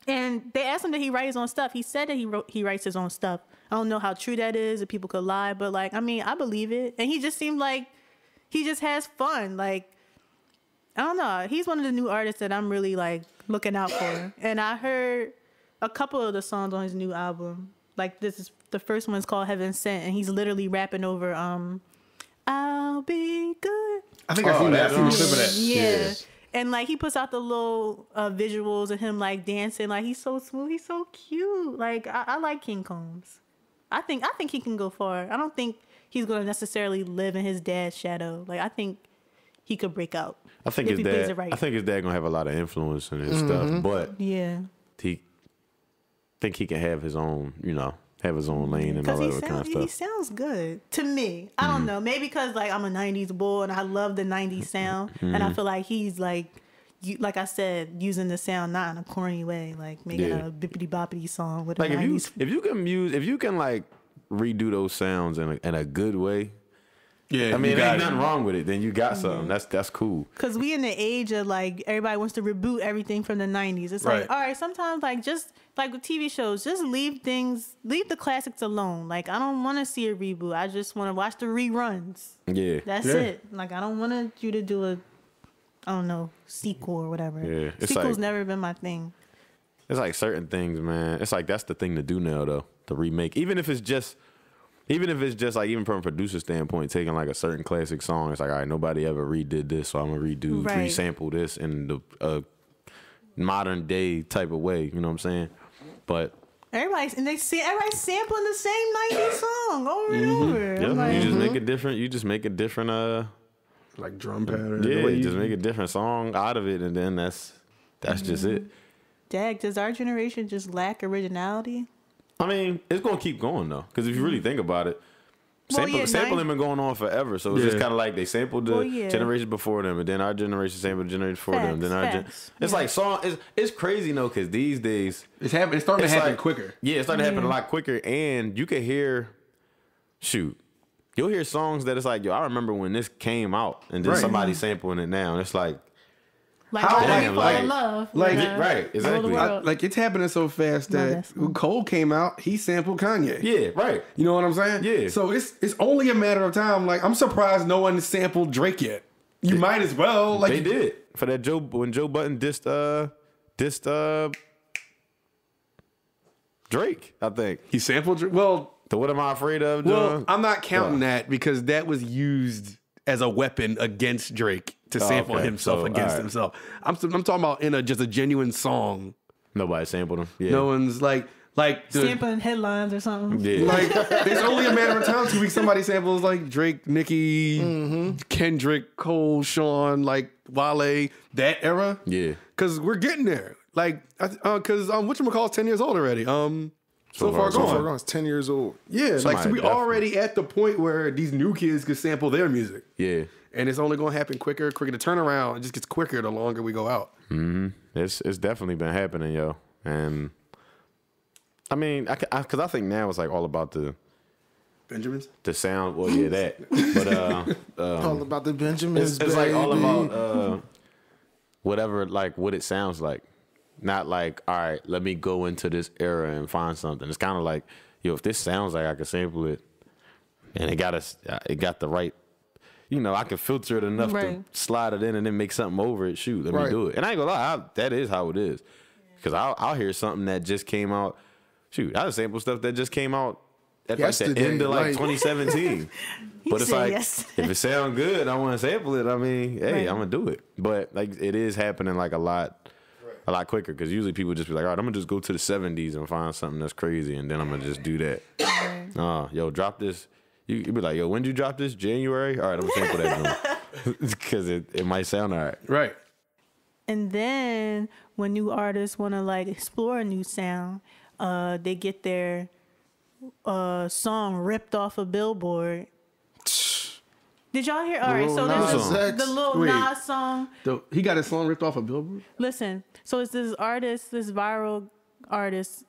and they asked him that he write his own stuff. He said that he writes his own stuff. I don't know how true that is, if people could lie, but like I mean I believe it. And he just seemed like he just has fun. Like I don't know. He's one of the new artists that I'm really like looking out for. And I heard a couple of the songs on his new album. Like this is the first one's called Heaven Sent, and he's literally rapping over I'll be good. I think I've seen that. I've seen a clip of that. Yeah. And like he puts out the little visuals of him like dancing. Like he's so smooth. He's so cute. Like I like King Combs. I think he can go far. I don't think he's gonna necessarily live in his dad's shadow. Like I think he could break out. I think if his he plays dad. it right. I think his dad gonna have a lot of influence in his stuff, but Yeah. he think he can have his own, have his own lane and all Because that kind of he stuff. sounds good to me. I don't know. Maybe because like I'm a '90s boy and I love the '90s sound, and I feel like he's like I said, using the sound not in a corny way, like making a bippity boppity song with Like a if 90s. you can like redo those sounds in a good way. Yeah, I mean, you there got ain't it. nothing wrong with it. Then you got something. That's cool. Because we in the age of like everybody wants to reboot everything from the 90s. It's like, Right. all right, sometimes like just like with TV shows, just leave the classics alone. Like I don't want to see a reboot. I just want to watch the reruns. Yeah. That's Yeah. it. Like I don't want you to do I don't know, sequel or whatever. Yeah, it's Sequel's like- never been my thing. It's like certain things, man. It's like that's the thing to do now, though. To remake, even if it's just like, even from a producer standpoint, taking like a certain classic song, it's like, all right, nobody ever redid this, so I'm gonna Right. resample this in the modern day type of way. You know what I'm saying? But Everybody's sampling the same 90s song over and over. yeah, I'm like, you just make a different. You just make a different. Like drum pattern. Yeah, the way you you just make a different song out of it, and then that's just it. Dag, does our generation just lack originality? I mean, it's gonna keep going though, because if you really think about it, sampling been going on forever. So it's just kind of like they sampled the generations before them, and then our generation sampled the generation before them. Then it's like song. It's crazy though, because these days it's starting to happen quicker. Yeah, it's starting to happen a lot quicker, and you can hear, you'll hear songs that it's like, yo, I remember when this came out, and then somebody sampling it now, and it's like. Like, how fall in love. Right, exactly. Like, it's happening so fast that when Cole came out, he sampled Kanye. Yeah, right. You know what I'm saying? Yeah. So it's only a matter of time. Like, I'm surprised no one sampled Drake yet. You might as well. Like, they did for that when Joe Budden dissed Drake. I think he sampled Drake. Well, the What Am I Afraid Of? Well, I'm not counting that because that was used as a weapon against Drake to sample himself against himself. I'm talking about in just a genuine song. Nobody sampled him. Yeah. No one's like sampling headlines or something. Yeah. Like it's only a matter of time till somebody samples like Drake, Nicki, Kendrick, Cole, Sean, like Wale, that era. Yeah. Because we're getting there. Like, because whatchamacallit's 10 years old already. So far gone. It's 10 years old. Yeah, so we already at the point where these new kids can sample their music. Yeah. And it's only going to happen quicker. The turnaround, it just gets quicker the longer we go out. Mm-hmm. It's definitely been happening, yo. And I mean, because I think now it's like all about the Benjamins? The sound, well, yeah, that. But all about the Benjamins, it's like all about whatever, like what it sounds like. Not like, all right, let me go into this era and find something. It's kind of like, yo, if this sounds like I can sample it, and it got the right, I can filter it enough to slide it in and then make something over it. Shoot, let me do it. And I ain't gonna lie, that is how it is. Because I'll hear something that just came out. Shoot, I sample stuff that just came out at the end of 2017. But it's like, if it sounds good, I want to sample it. I mean, hey, I'm gonna do it. But like, it is happening like a lot quicker, because usually people just be like, all right, I'm gonna just go to the 70s and find something that's crazy, and then I'm gonna just do that. Yo, drop this. You be like, yo, when did you drop this? January? All right, I'm gonna sample that because it might sound all right. Right. And then when new artists want to like explore a new sound, they get their song ripped off a Billboard. Did y'all hear? All right, so there's the Lil Nas song. He got his song ripped off a Billboard? Listen, so it's this artist, this viral artist.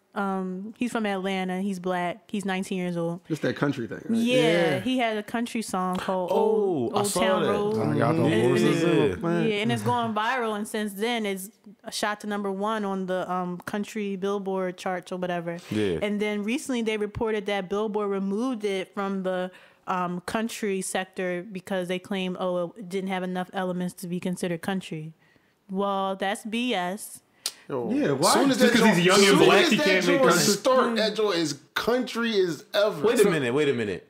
He's from Atlanta. He's black. He's 19 years old. Just that country thing, right? Yeah, he had a country song called Old Town Road. And it's going viral. And since then, it's shot to #1 on the country Billboard charts or whatever. Yeah. And then recently, they reported that Billboard removed it from the country sector because they claimed, it didn't have enough elements to be considered country. Well, that's BS. Yeah, why? Soon as just because he's young and black, he can't make country. Start that joint as country as ever. Wait a minute.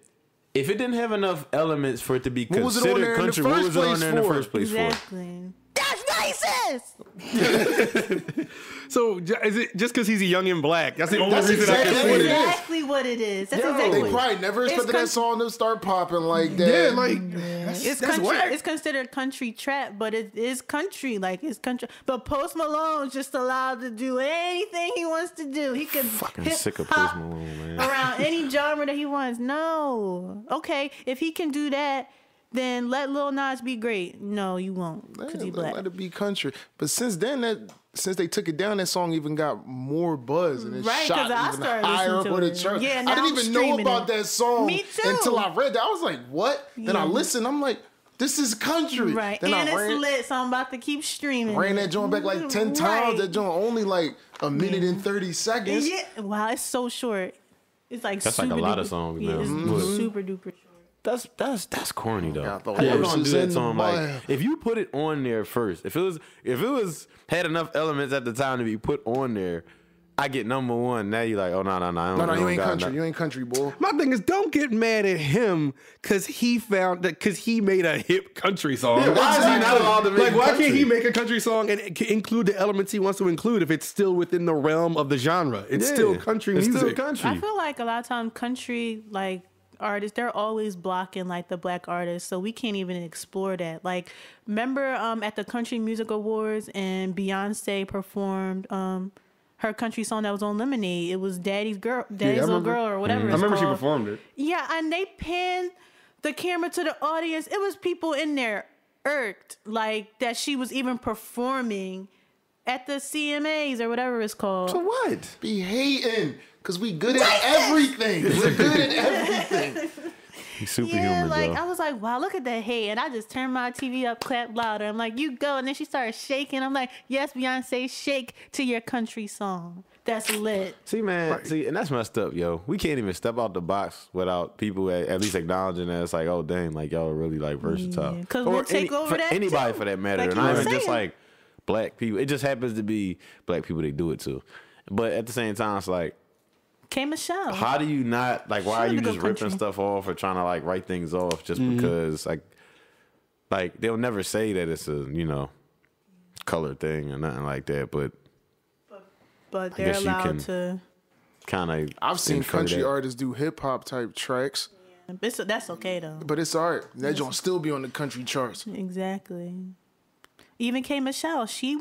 If it didn't have enough elements for it to be considered country, what was it on there in the first place for? Exactly. That's racist! So is it just because he's a young and black? That's the only reason exactly I can put it. That's exactly what it is. That's exactly. They probably never expected that song to start popping like that. Yeah, like it's country. Whack. It's considered country trap, but it is country. Like it's country. But Post Malone's just allowed to do anything he wants to do. He could fucking sick of Post Malone, man. Around any genre that he wants. No, okay, if he can do that, then let Lil Nas be great. No, you won't, because he's black. Let it be country. But since then, since they took it down, that song even got more buzz and it shot even higher up on the chart. Yeah, I didn't even know about that song until I read that. I was like, what? Yeah. Then I listened. I'm like, this is country. Right. Then and it's lit, so I'm about to keep streaming. Ran that joint back like 10 times. That joint only like a minute and 30 seconds. Yeah. Wow, it's so short. It's like that's like a lot of songs now. It's super duper short. That's corny though. Yeah, How you gonna do that song? Like, if you put it on there first, if it was had enough elements at the time to be put on there, I get #1. Now you like, oh no, you ain't country. You ain't country, boy. My thing is, don't get mad at him because he found that because he made a hip country song. Yeah, why is he not allowed to make why can't he make a country song and include the elements he wants to include if it's still within the realm of the genre? It's still country music. It's still country. I feel like a lot of times country artists, they're always blocking like the black artists, so we can't even explore that. Like, remember at the Country Music Awards and Beyonce performed her country song that was on Lemonade. It was Daddy's Little Girl or whatever. I remember she performed it. Yeah, and they panned the camera to the audience. It was people in there irked like that she was even performing at the CMAs or whatever it's called. So what? Be hating because we good at everything. We're good at everything. Superhuman, like though. I was like, wow, look at that hate, and I just turned my TV up, clapped louder. I'm like, you go, and then she started shaking. I'm like, yes, Beyonce, shake to your country song. That's lit. See, man, and that's messed up, yo. We can't even step out the box without people at least acknowledging that it's like, oh, dang, like y'all are really like versatile. Because we'll take over that anybody too. for that matter, Like not even just like black people. It just happens to be black people they do it to. But at the same time, it's like, K. Michelle. how do you not like? Why are you just ripping country. stuff off or trying to like write things off just because like they'll never say that it's a color thing or nothing like that, but they're allowed to. Kind of. I've seen country artists do hip hop type tracks. That's okay though. But it's art. That joint still be on the country charts. Exactly. Even K. Michelle, she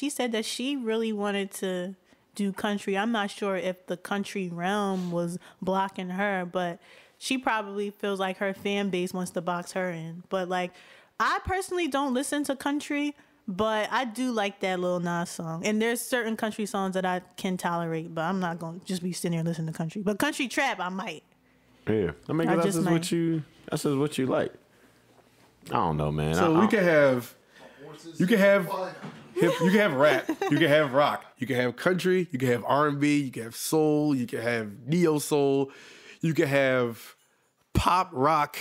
said that she really wanted to do country. I'm not sure if the country realm was blocking her, but she probably feels like her fan base wants to box her in. But like, I personally don't listen to country, but I do like that Lil Nas song. And there's certain country songs that I can tolerate, but I'm not going to just be sitting here listening to country. But country trap, I might. Yeah, I mean, that's just what you like. I don't know, man. So you can have hip, you can have rap, you can have rock, you can have country, you can have R&B, you can have soul, you can have neo soul, you can have pop rock.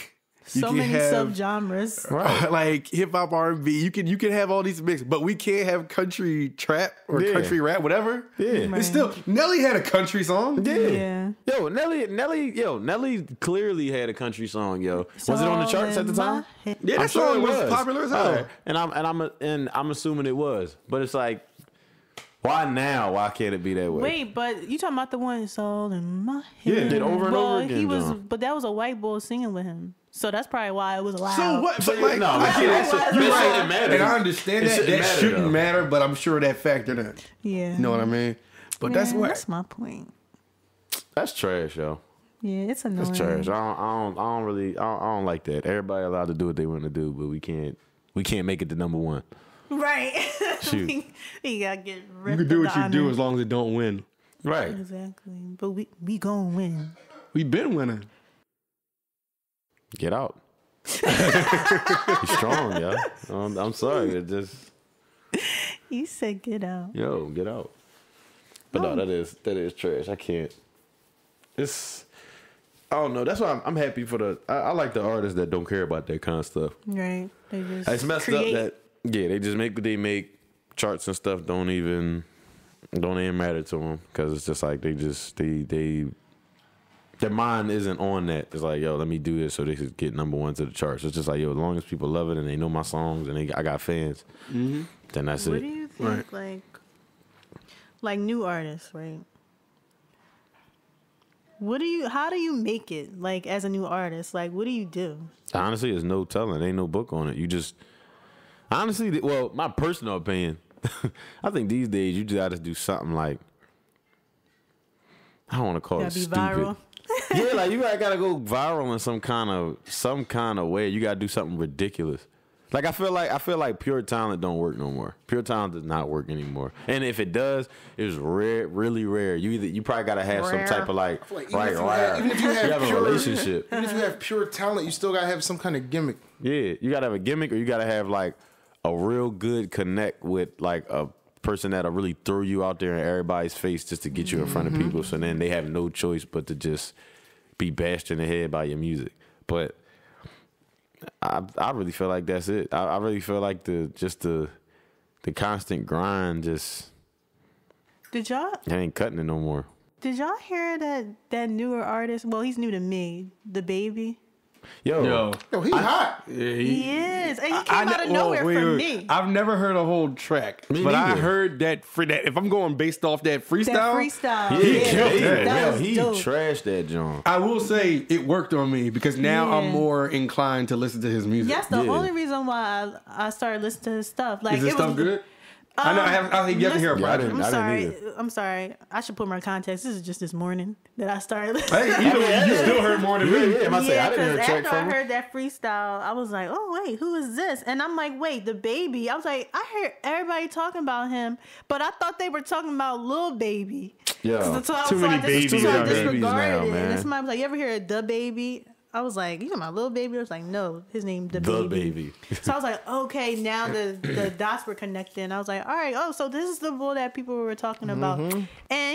So many subgenres, right? Like hip hop, R&B. You can have all these mixed, but we can't have country trap or country rap, whatever. Yeah, it's still Nelly had a country song. Yeah. Yo, Nelly clearly had a country song. Yo, was it on the charts at the time? Yeah, that song was popular as hell. Right. And I'm assuming it was, but it's like, why now? Why can't it be that way? Wait, but you talking about the one it's all in my head? Yeah, did over and over again. But that was a white boy singing with him. So that's probably why it was loud. So what? But like, no, you're right. Matter. And I understand that shouldn't matter, but I'm sure that factored in. Yeah. You know what I mean? But that's my point. That's trash, yo. Yeah, it's annoying. That's trash. I don't like that. Everybody allowed to do what they want to do, but we can't make it to number one. Right. Shoot. we gotta get ripped. You can do what you do as long as it don't win. Right. Exactly. But we gonna win. We been winning. Get out. You're strong, yo. I'm sorry. It just. You said get out. Yo, get out. But no, that is trash. I can't. I don't know. That's why I'm happy for I like the artists that don't care about that kind of stuff. They just it's messed up that they just make what they make. Charts and stuff don't even matter to them because it's just like they their mind isn't on that. It's like, yo, let me do this so they could get number one to the charts. It's just like, yo, as long as people love it and they know my songs and I got fans, then that's it. What do you think, like new artists, right? How do you make it, like, as a new artist? Like, what do you do? Honestly, there's no telling. Ain't no book on it. You just, honestly, well, my personal opinion, I think these days you just got to do something like, I don't want to call it stupid. Viral. Yeah, like you gotta go viral in some kind of way. You gotta do something ridiculous. Like I feel like pure talent don't work no more. Pure talent does not work anymore. And if it does, it's rare, really rare. You probably gotta have some type of like even if you have a relationship. Even if you have pure talent, you still gotta have some kind of gimmick. Yeah, you gotta have a gimmick, or you gotta have like a real good connect with like a person that'll really throw you out there in everybody's face just to get you in front of people. So then they have no choice but to just be bashed in the head by your music. But I really feel like that's it. I really feel like the constant grind just ain't cutting it no more. Did y'all hear that newer artist? Well, he's new to me, The Baby. Yo, he hot. Yeah, he is, and he came out of nowhere for me. I've never heard a whole track, but I heard that if I'm going based off that freestyle, he killed that. He trashed that joint. I will say it worked on me because now I'm more inclined to listen to his music. That's the only reason why I started listening to his stuff. Like, is his stuff good? I know. I think you have to hear a project. I didn't either. I'm sorry. I should put more context. This is just this morning that I started. Hey, you still heard more than me. Yeah, I didn't hear a track after from I heard that freestyle, I was like, oh wait, who is this? And I'm like, wait, the baby. I was like, I heard everybody talking about him, but I thought they were talking about Lil Baby. Yeah, too many babies now, disregarded it. man. And somebody was like, you ever hear of the baby? I was like, you talking about Lil Baby? I was like, no, his name the baby. So I was like, okay, now the dots were connecting. I was like, all right, so this is the bull that people were talking about. And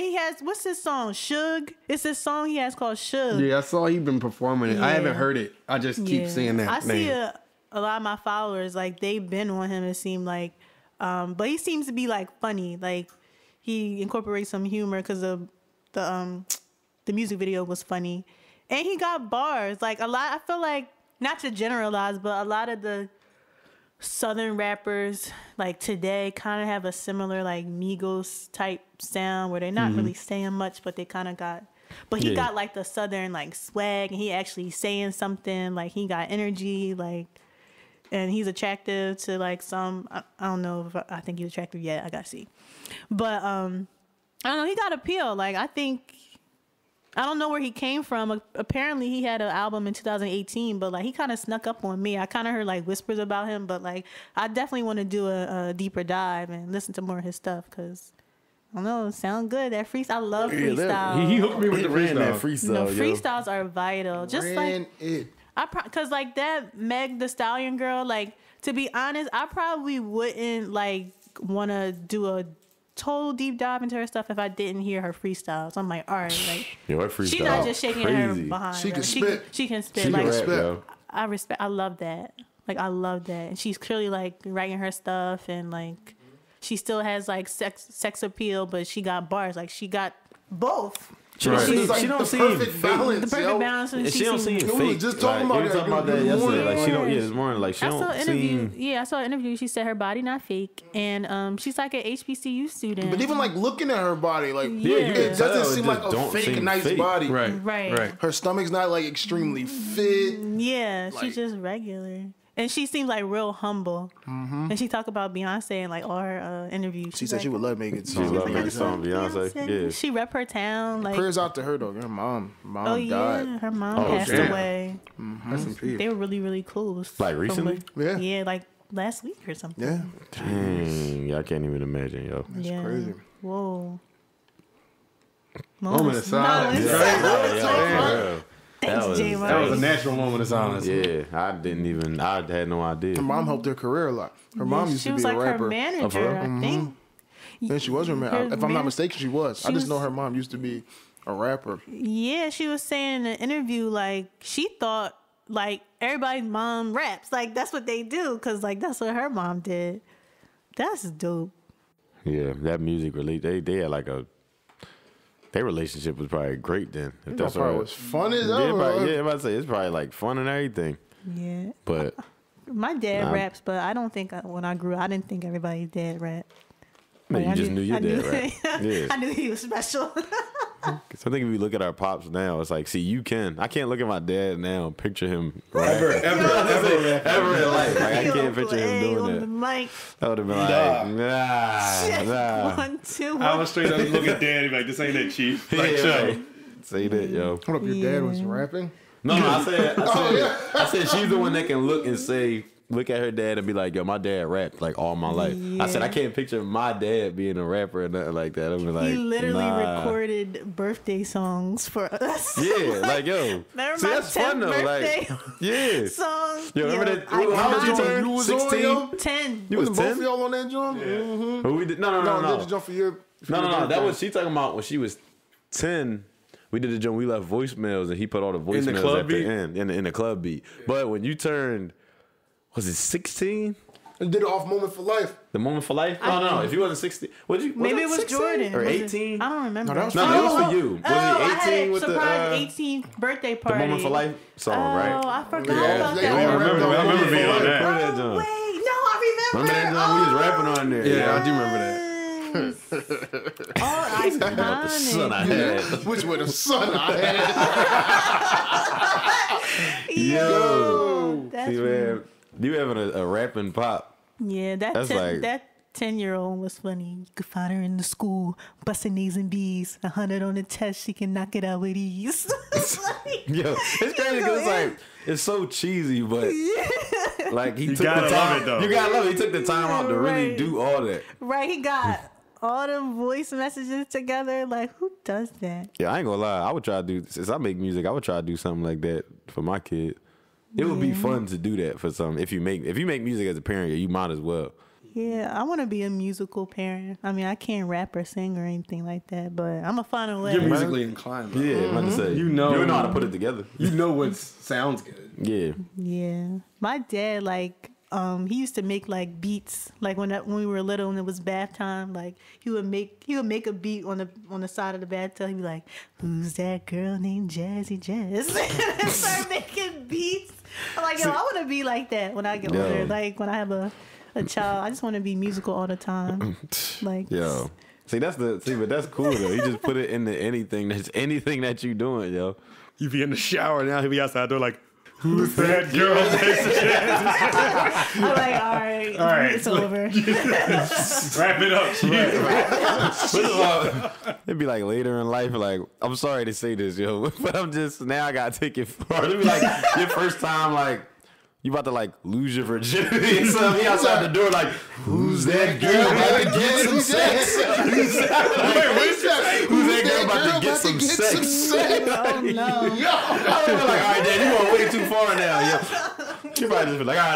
he has, what's his song? Suge? It's this song he has called Suge. Yeah, I saw he been performing it. Yeah. I haven't heard it. I just keep seeing that I name. see a lot of my followers, like, they've been on him, it seemed like. But he seems to be, like, funny. Like, he incorporates some humor because of the music video was funny. And he got bars. Like, a lot, I feel like, not to generalize, but a lot of the Southern rappers, like, today kind of have a similar, like, Migos type sound where they're not really saying much, but they kind of got, but he got, like, the Southern, like, swag, and he actually saying something. Like, he got energy, like, and he's attractive to, like, some, I don't know if I think he's attractive yet. I got to see. But, I don't know, he got appeal. Like, I don't know where he came from. Apparently, he had an album in 2018, but, like, he kind of snuck up on me. I kind of heard, like, whispers about him, but, like, I definitely want to do a deeper dive and listen to more of his stuff because, I don't know, it sound good. That freestyle, I love freestyle. He hooked me with the freestyle. No, freestyles are vital. Just Ran like, it. because, like, that Meg the Stallion girl, like, to be honest, I probably wouldn't, like, want to do a total deep dive into her stuff if I didn't hear her freestyle. So I'm like, all right, like, Yo, her freestyle she's not just shaking her crazy. behind. She her. can spit. She can spit. She Like, can rap, yo. I love that. Like, I love that. And she's clearly, like, writing her stuff, and, like, she still has, like, sex appeal, but she got bars. Like, she got both. She Right. don't seem, Like she don't the seem perfect fake. balance, The perfect yo. balance. And She don't seem seems- fake. We was just talking about we were that talking about this that yesterday. morning. Like she don't. Yeah, this morning. Like she I saw don't an interview. seem. Yeah, I saw an interview. She said her body not fake, and she's like an HBCU student. But even like looking at her body, like Yeah, you it can doesn't tell, seem it like just a don't fake seem nice fake. body. Right. Her stomach's not like extremely fit. Yeah, Like- she's just regular. And she seems like real humble. And she talked about Beyonce in like all her interviews. She said she would love making She songs. love like making that. songs. Beyonce. Yeah. She rep her town. Like, Prayers out to her though. Her mom oh yeah, died. her mom passed damn. away. That's some peace. They were really, really close. Like From recently? Yeah. Yeah, like last week or something. Yeah, Dang, I can't even imagine, yo. Yeah. crazy. Whoa. Moment of silence. Yeah. Thanks, That was- J. That was a natural moment of silence. Yeah, I didn't even. I had no idea. her mom helped her career a lot. Her mom used she to was be a like her rapper. manager, I think. Yeah, she was her man. If I'm not mistaken, she was. I She just was- know her mom used to be a rapper. Yeah, she was saying in an interview, like, she thought, like, everybody's mom raps. Like, that's what they do, because, like, that's what her mom did. That's dope. Yeah, that music really. They had like a. Their relationship was probably great then. If That that's part what was fun as Yeah, ever. probably, yeah, I'm about to say it's probably like fun and everything. Yeah. But My dad Nah. raps, but I don't think, when I grew up, I didn't think everybody's dad rap. man, Like, you just knew your dad, right? Yeah. I knew he was special. So I think if we look at our pops now, it's like, see, you can. I can't look at my dad now and picture him Ever in life. Like I can't picture him doing that. Like, That would have been like, nah. 1, 2, I 1. was straight up look at dad and be like, this ain't it, chief. Like, Yeah, chill. right. Say that, yo. What up, your dad was rapping? No, I said she's the one that can look and say, look at her dad and be like, yo, my dad rapped like all my life. I said I can't picture my dad being a rapper or nothing like that. I'm like, He literally nah. recorded birthday songs for us. Yeah, like yo. Remember See, my that's fun 10th though. birthday Like, yeah. song? Yo, remember that? I How old you got turn? You was on, 16? yo? 10. You was Both of 10? y'all on that joint? Mm-hmm. Who we did? No. Did you jump for your No. That birthday? was she talking about when she was 10. We did the joint. We left voicemails, and he put all the voicemails club at beat? the end in the club beat. But when you turned, was it 16? And did it off Moment for Life. The moment for life? No. If you wasn't 16, was Maybe it was 16? Jordan. or Was it- 18? I don't remember. No, that was No, that was for you. Was I it had 18 a with the surprise 18th birthday the party. moment for life song, Oh, right? I forgot Yeah, about they that. all I rapped remember on Moment being for on Life. that. Remember that Oh, joint? wait. No, I Remember that joint? We was rapping on there. Yeah, I do remember that. Oh, The son I iconic. had. Which was the son I had. Yo. That's See, man, you having a rapping pop. Yeah, That's like- that 10-year-old was funny. You could find her in the school, busting A's and B's. 100 on the test, she can knock it out with ease. Yo, it's crazy because it's like, it's so cheesy, but like he took the gotta time. love it, though. You gotta love it. He took the time out to really do all that. Right, he got all them voice messages together. Like, who does that? Yeah, I ain't gonna lie. I would try to do, since I make music, I would try to do something like that for my kid. It would be fun to do that for some. If you make music as a parent, you might as well. Yeah, I want to be a musical parent. I mean, I can't rap or sing or anything like that, but I'm gonna find a way. You're musically inclined. Bro. Yeah, I'm about to say. You know how to put it together. You know what sounds good. Yeah. Yeah, my dad he used to make like beats like when we were little and it was bath time. Like he would make a beat on the side of the bathtub. He'd be like, "Who's that girl named Jazzy Jazz?" And start making beats. I'm like, yo, I want to be like that when I get older. Like when I have a child, I just want to be musical all the time. Like, yo, but that's cool though. He just put it into anything that you doing, yo. You be in the shower now. He be outside door like, who's that girl next to Jazz? I'm like, all right, it's over. Wrap it up. It'd be like later in life, like, I'm sorry to say this, yo, but now I gotta take it far. It'd be like your first time, like, you about to like lose your virginity or something. He outside the door like, who's that girl about to get some sex? Who's that girl about to get some sex? Oh no. I was like, all right, Dad, you going way too far now, yo. You probably just be like, all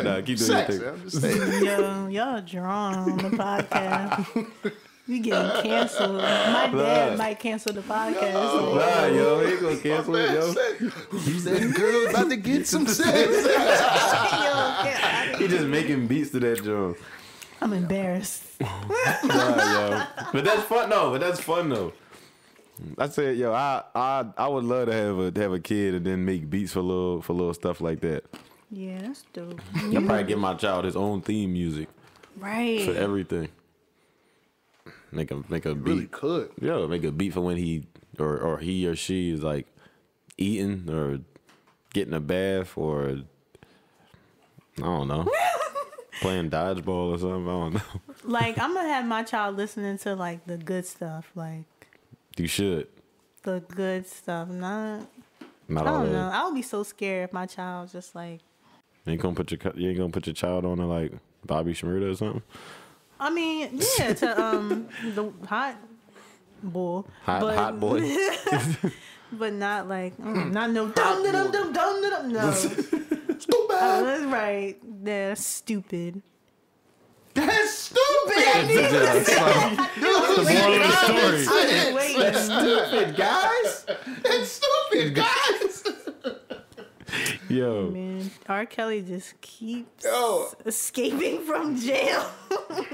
right, keep doing your thing. Yo, y'all drawn on the podcast. You getting canceled. My dad might cancel the podcast. Nah, yo, he gonna cancel it, yo. Who's that girl about to get some sex? He just making beats to that joint. I'm embarrassed. Yo. But that's fun though. I said, yo, I would love to have a kid and then make beats for little stuff like that. Yeah, that's dope. I'll probably give my child his own theme music. Right. For everything. Make a beat. Really could. Yeah, make a beat for when he or she is like eating or getting a bath or I don't know. Playing dodgeball or something. I don't know. Like, I'm gonna have my child listening to like the good stuff. Like, You should. the good stuff. Not Not I all don't that. know. I would be so scared if my child's just like. You ain't gonna put your child on to like Bobby Shmurda or something. I mean, yeah, to the hot bull. Hot boy. But not like not no dum dum dum dum dum. No. Stupid. That's right. That's stupid. That's stupid. That's stupid, guys. That's stupid, guys. Yo. Man, R. Kelly just keeps Yo. escaping from jail.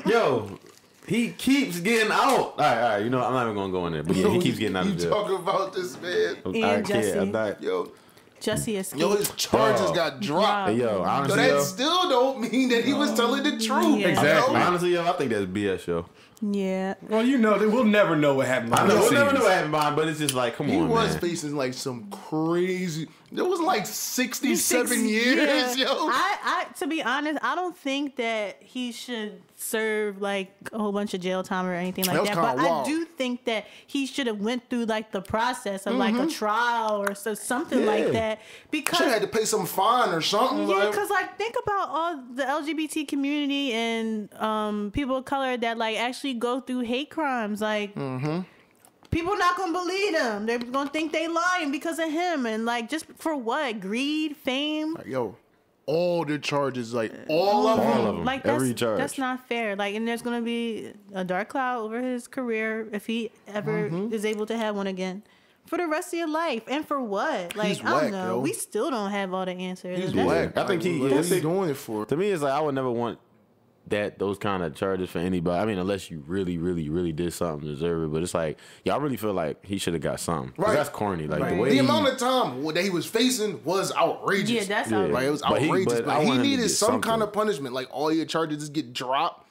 Yo, he keeps getting out. All right. You know, I'm not even gonna go in there, but yeah, he keeps getting out of You jail. talking about this man? And Jesse. I'm not. Yo, Jesse escaped. yo, his charges got dropped. Hey, yo, Yo, honestly, that yo, still don't mean that he was telling the truth. Yeah. Exactly. honestly, yo, I think that's BS, yo. Yeah. Well, you know, we'll never know what happened. I know, behind we'll the never know scenes. what happened behind, but it's just like, come He on, was man. facing like some crazy. There was like 67 years, Yeah. yo. I to be honest, I don't think that he should serve like a whole bunch of jail time or anything like That was that. But kinda I wild. do think that he should have went through like the process of like a trial or something like that. Because Should have had to pay some fine or something. yeah, like, because like think about all the LGBT community and people of color that like actually go through hate crimes. Like people not gonna believe them. They're gonna think they lying because of him. And like just for what? Greed, fame. yo, all the charges, like all of them. All of them. Like Every charge. that's not fair. Like, and there's gonna be a dark cloud over his career if he ever is able to have one again for the rest of your life. And for what? Like, He's I don't whack, know. yo. We still don't have all the answers. He's And that's- whack. I think he- What yeah, is he doing it for? To me, it's like I would never want those kind of charges for anybody. I mean, unless you really, really, really did something to deserve it. But it's like, I really feel like he should have got something. 'Cause Right. that's corny. Like Right. the way The he, amount of time that he was facing was outrageous. Yeah, that's Yeah. outrageous. Like, it was But he- outrageous. but But, I he want him to needed get some kind something. of punishment. Like, all your charges just get dropped.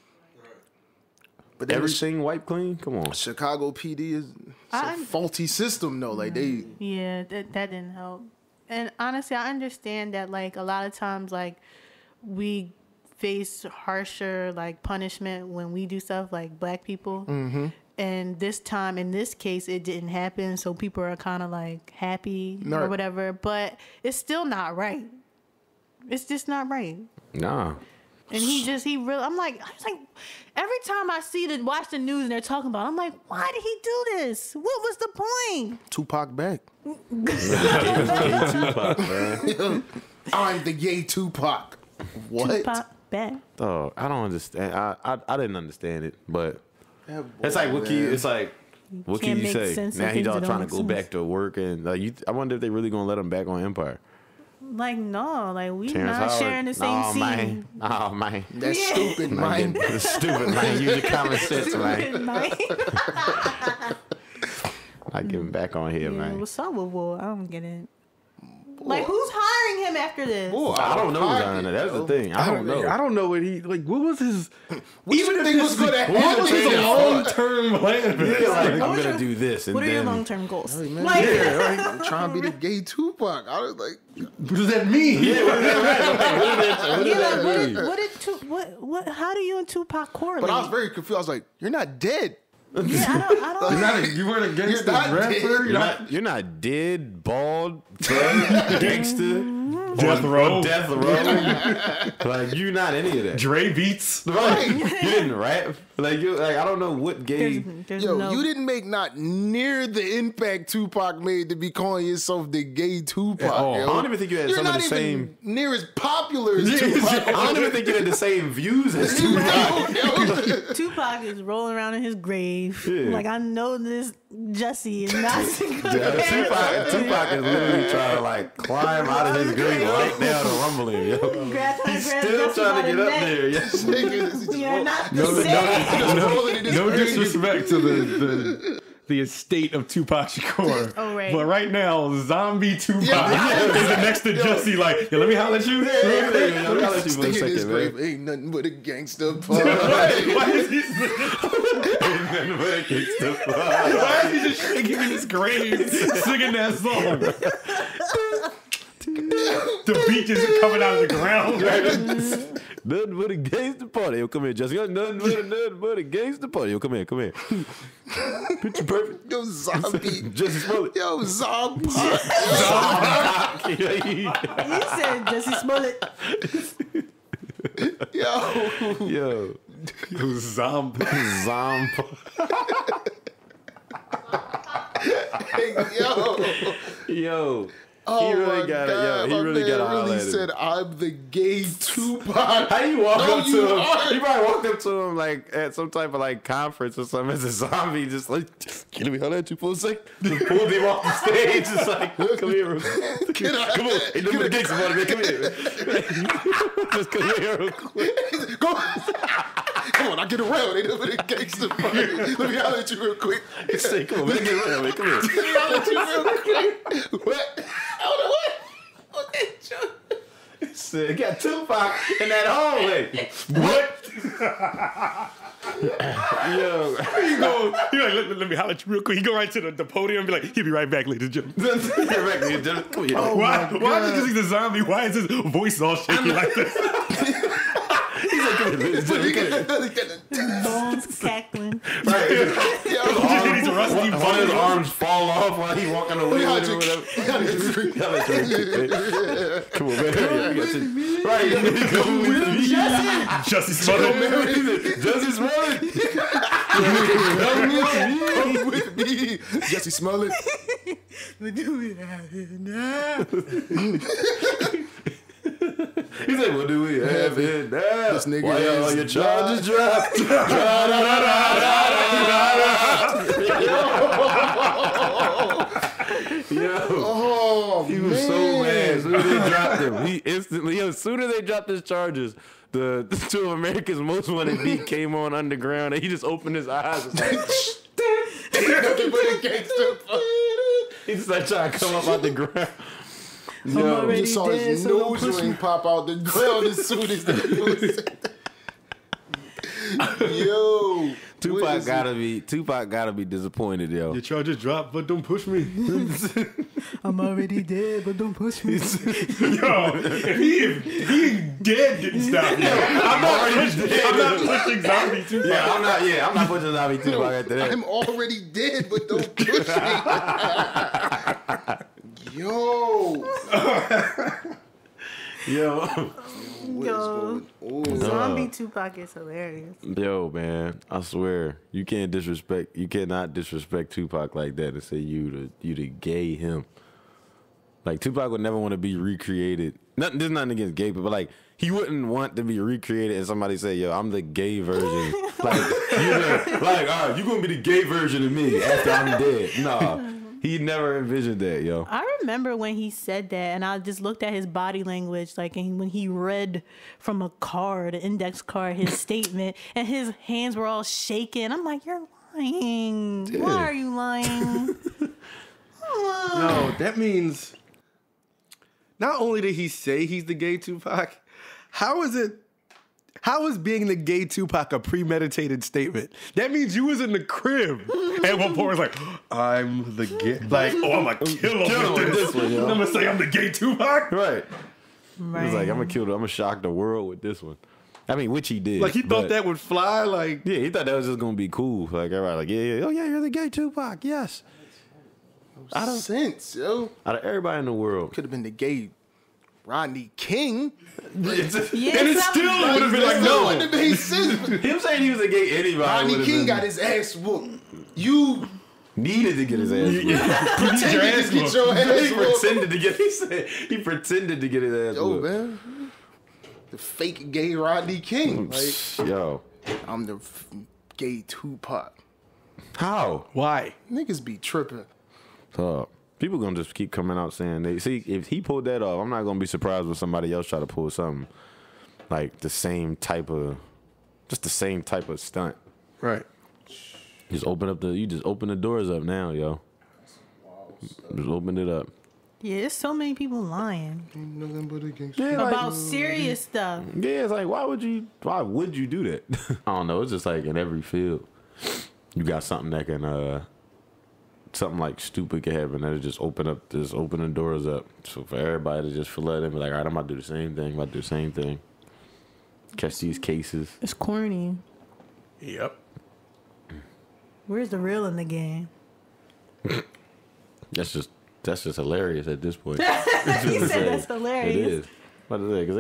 But then everything wiped clean. Come on. Chicago PD is a I'm- faulty system, though. Like, they. Yeah, that didn't help. And honestly, I understand that like a lot of times like we face harsher like punishment when we do stuff like black people. Mm-hmm. And this time, in this case, it didn't happen. So people are kind of like happy or whatever. But it's still not right. It's just not right. Nah. And he really, I was like, every time I watch the news and they're talking about it, I'm like, why did he do this? What was the point? Tupac back. Tupac, man. I'm the gay Tupac. What? Tupac back. Oh, I don't understand. I didn't understand it, but it's like what can you say? Now he's all trying to go back to work and like I wonder if they really gonna let him back on Empire. Like no, like we Terrence not Howard. sharing the same scene. Oh man, That's stupid, man. That's stupid, man. Use your common sense, man. I get him back on here, man. What's up with Will? I don't get it. Like, who's hiring him after this? Boy, I don't know who's on it. That's the thing. I don't know. I don't know what he like. What was his? What you think was going to happen? What was his long-term plan? Like, I'm gonna do this, and What are your then long-term goals? Hey, man, Like, I'm trying to be the gay Tupac. I was like, What does that mean? how do you and Tupac correlate? but I was very confused. I was like, you're not dead. Yeah, I don't. You weren't a gangster not rapper. you're not dead, bald, gangster, Death Row. death row. Like you're not any of that. Dre beats. Right? You didn't rap. Like I don't know what gay. There's Yo, no, you didn't make not near the impact Tupac made to be calling yourself the gay Tupac. all. Yo. I don't even think you had You're some of not the even same. near as popular as Tupac. I don't even think you had the same views as Tupac. Tupac is rolling around in his grave. Yeah. Like, I know this Jesse is not Tupac is literally trying to like climb out of his grave right now to rumble him, yo. He's still trying to get up there. Yes. You're not the same. No disrespect to the estate of Tupac Shakur. Oh, right. But right now, zombie Tupac is the next to Jesse. Like, yo, let me holler at you. I'll let you for a Sticking his second, grave man. ain't nothing but a gangster part. Why is he? Why Why is he just shaking in his grave, singing that song? The beat is coming out of the ground. Nothing but a gangster party. Yo, come here, Jesse. Nothing but a gangster party. Yo, come here. Picture perfect. Yo, zombie. Jesse Smollett. Yo, zombie. You said Jesse Smollett. Yo. Zombie. Yo. Oh He really my got it. God, Yo, he really got to holler really at him. said, I'm the gay Tupac. How you walk No, up to you him? aren't. He probably walked up to him like at some type of like conference or something as a zombie, just like, can we holler at you for a second? Just pulled him off the stage, just like, come here, real quick. Come on, ain't no more gangster party, man. Come here, just come here real quick. Come on, I get around. Ain't nothing but a gangster party. Let me holler at you real quick. Say, come on, man, get around, man. Come here. Let me holler at you real quick. What? I don't know what. What that joke? Said, got Tupac in that hallway. What? Yo, You go. You're like, let me holler at you real quick. You go right to the podium and be like, he'll be right back, ladies and gentlemen. come here. Why is he the zombie? Why is his voice all shaky like this? He's like, come here, ladies and gentlemen. Bones cackling. These rusty One of his bones. arms fall off while he walking away with it or whatever. Come on, man. Right, come with me. Jesse Smollett. Jesse Smollett. Come with me. Jesse Smollett. He said, what do we have in now? This nigga Why is all your charges dropped? Yo. Oh, He was so mad as soon as they dropped him. He instantly, as soon as they dropped his charges, the two of America's Most Wanted beat came on underground, and he just opened his eyes. And like, nothing but a gangster party. he just like trying to come up out the ground. Yo, you saw his nose ring pop out the ground as soon as that was Yo. Tupac gotta be disappointed, yo. Your charges dropped, but don't push me. I'm already dead, but don't push me. Yo, if he dead didn't stop you, I'm not pushing zombie Tupac. I'm not pushing zombie Tupac after that. I'm already dead, but don't push me. Yo. Yo, zombie Tupac is hilarious. Yo, man, I swear you cannot disrespect Tupac like that and say you the gay him. Like Tupac would never want to be recreated. There's nothing against gay people, but like he wouldn't want to be recreated and somebody say, "Yo, I'm the gay version." Like all right, you gonna be the gay version of me after I'm dead? Nah. He never envisioned that, yo. I remember when he said that, and I just looked at his body language, like, and when he read from a card, an index card, his statement, and his hands were all shaking. I'm like, you're lying. Yeah. Why are you lying? No, that means not only did he say he's the gay Tupac, how is being the gay Tupac a premeditated statement? That means you was in the crib at one point was like, I'm the gay, like, oh, I'm gonna kill him with this one. I'm gonna say I'm the gay Tupac. Right. He was like, I'm gonna shock the world with this one. I mean, which he did. Like he thought that would fly. Like yeah, he thought that was just gonna be cool. Like everybody, like oh yeah, you're the gay Tupac. Yes. Out of sense, yo. Out of everybody in the world, could have been the gay Rodney King. And it still would have been like, no. Him saying he was a gay anybody. Rodney King got his ass whooped. You needed to get his ass whooped. He pretended to get his ass whooped. Yo, man. The fake gay Rodney King. Like, yo. I'm the gay Tupac. How? Why? Niggas be tripping. People gonna just keep coming out saying they see if he pulled that off. I'm not gonna be surprised when somebody else try to pull something like the same type of stunt. Right. You just open the doors up now, yo. Just open it up. Yeah, there's so many people lying about serious stuff. Yeah, it's like why would you do that? I don't know. It's just like in every field, you got something that can something like stupid can happen that'll just open the doors up. So for everybody to just let them be like, all right, I'm about to do the same thing. Catch these cases. It's corny. Yep. Where's the real in the game? That's just hilarious at this point. He said that's hilarious. It is. About to say, cause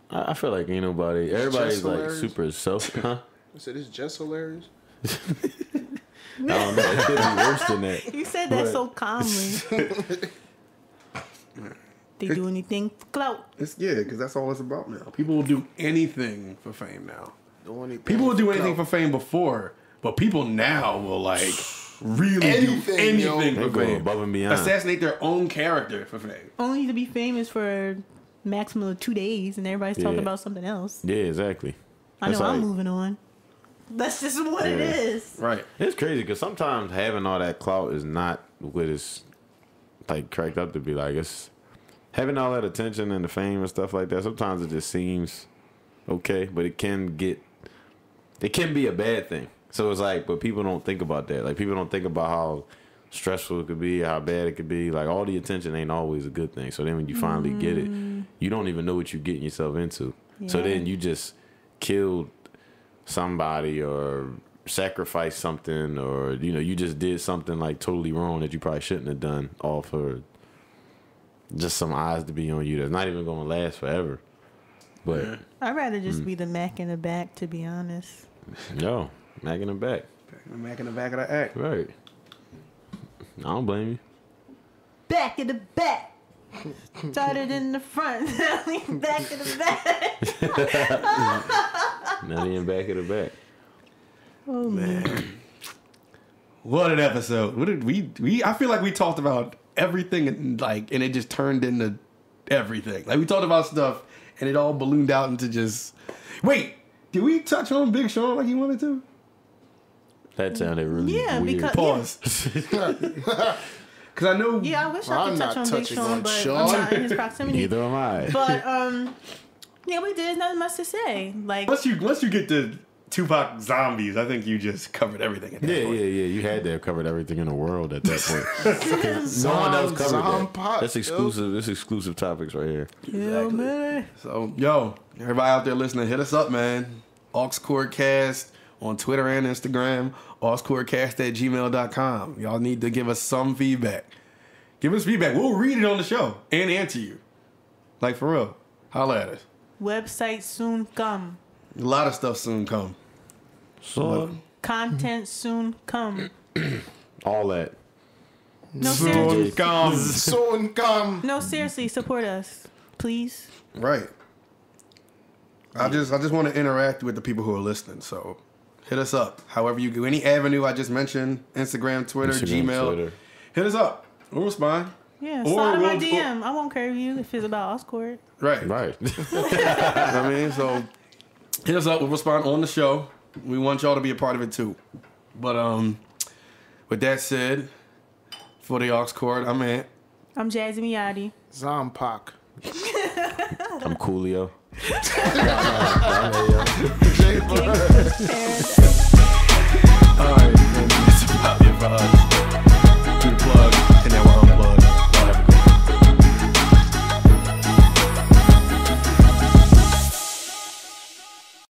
I feel like ain't nobody. Everybody's like super self. Huh? I said it's just hilarious. I don't know. It could be worse than that. You said that so calmly. They do anything for clout. Because that's all it's about now. People will do anything for fame now. People will do anything for fame before, but people now will like really do anything for fame. Above and beyond. Assassinate their own character for fame. Only to be famous for a maximum of 2 days, and everybody's talking about something else. Yeah, exactly. I know I'm moving on. That's just what it is. Right. It's crazy because sometimes having all that clout is not what it's like cracked up to be. Like it's having all that attention and the fame and stuff like that. Sometimes it just seems okay, but it can be a bad thing. So it's like, but people don't think about that. Like people don't think about how stressful it could be, how bad it could be. Like all the attention ain't always a good thing. So then when you finally get it, you don't even know what you're getting yourself into. Yeah. So then you just killed somebody or sacrifice something, or you just did something like totally wrong that you probably shouldn't have done, all for just some eyes to be on you that's not even gonna last forever. But I'd rather just be the Mac in the back, to be honest. Yo, Mac in the back. Mac in the back of the act. Right. I don't blame you. Back in the back. Started in the front. Back in the back. Now in back of the back. Oh man. What an episode. What did we I feel like we talked about everything and it just turned into everything. Like we talked about stuff and it all ballooned out into just wait, did we touch on Big Sean like he wanted to? That sounded really weird. Because pause. Because I know. Yeah, I wish I could touch on Big Sean, but I'm not in his proximity. Neither am I. But yeah, we did. Nothing much to say. Like once you get to Tupac zombies. I think you just covered everything. At that point. Yeah. You had to have covered everything in the world at that point. No one else covered that. That's exclusive. This exclusive topics right here. Yeah, man. So, yo, everybody out there listening, hit us up, man. AuxCordCast on Twitter and Instagram. AuxCordCast@gmail.com. Y'all need to give us some feedback. Give us feedback. We'll read it on the show and answer you. Like, for real. Holla at us. Website soon come. A lot of stuff soon come. So, Content soon come. all that. No, seriously. Soon come. No, seriously, support us, please. Right. I just want to interact with the people who are listening. So hit us up. However you go. Any avenue I just mentioned, Instagram, Twitter, Gmail. Twitter. Hit us up. We'll respond. Yeah, slide in my DM. I won't curve you if it's about Oscord. Right. I mean, so hit us up. We'll respond on the show. We want y'all to be a part of it too. But with that said, for the Oxcord, I'm Ant. I'm Jazzy Miyadi. Zompac. I'm Coolio. All right, that's about it for us.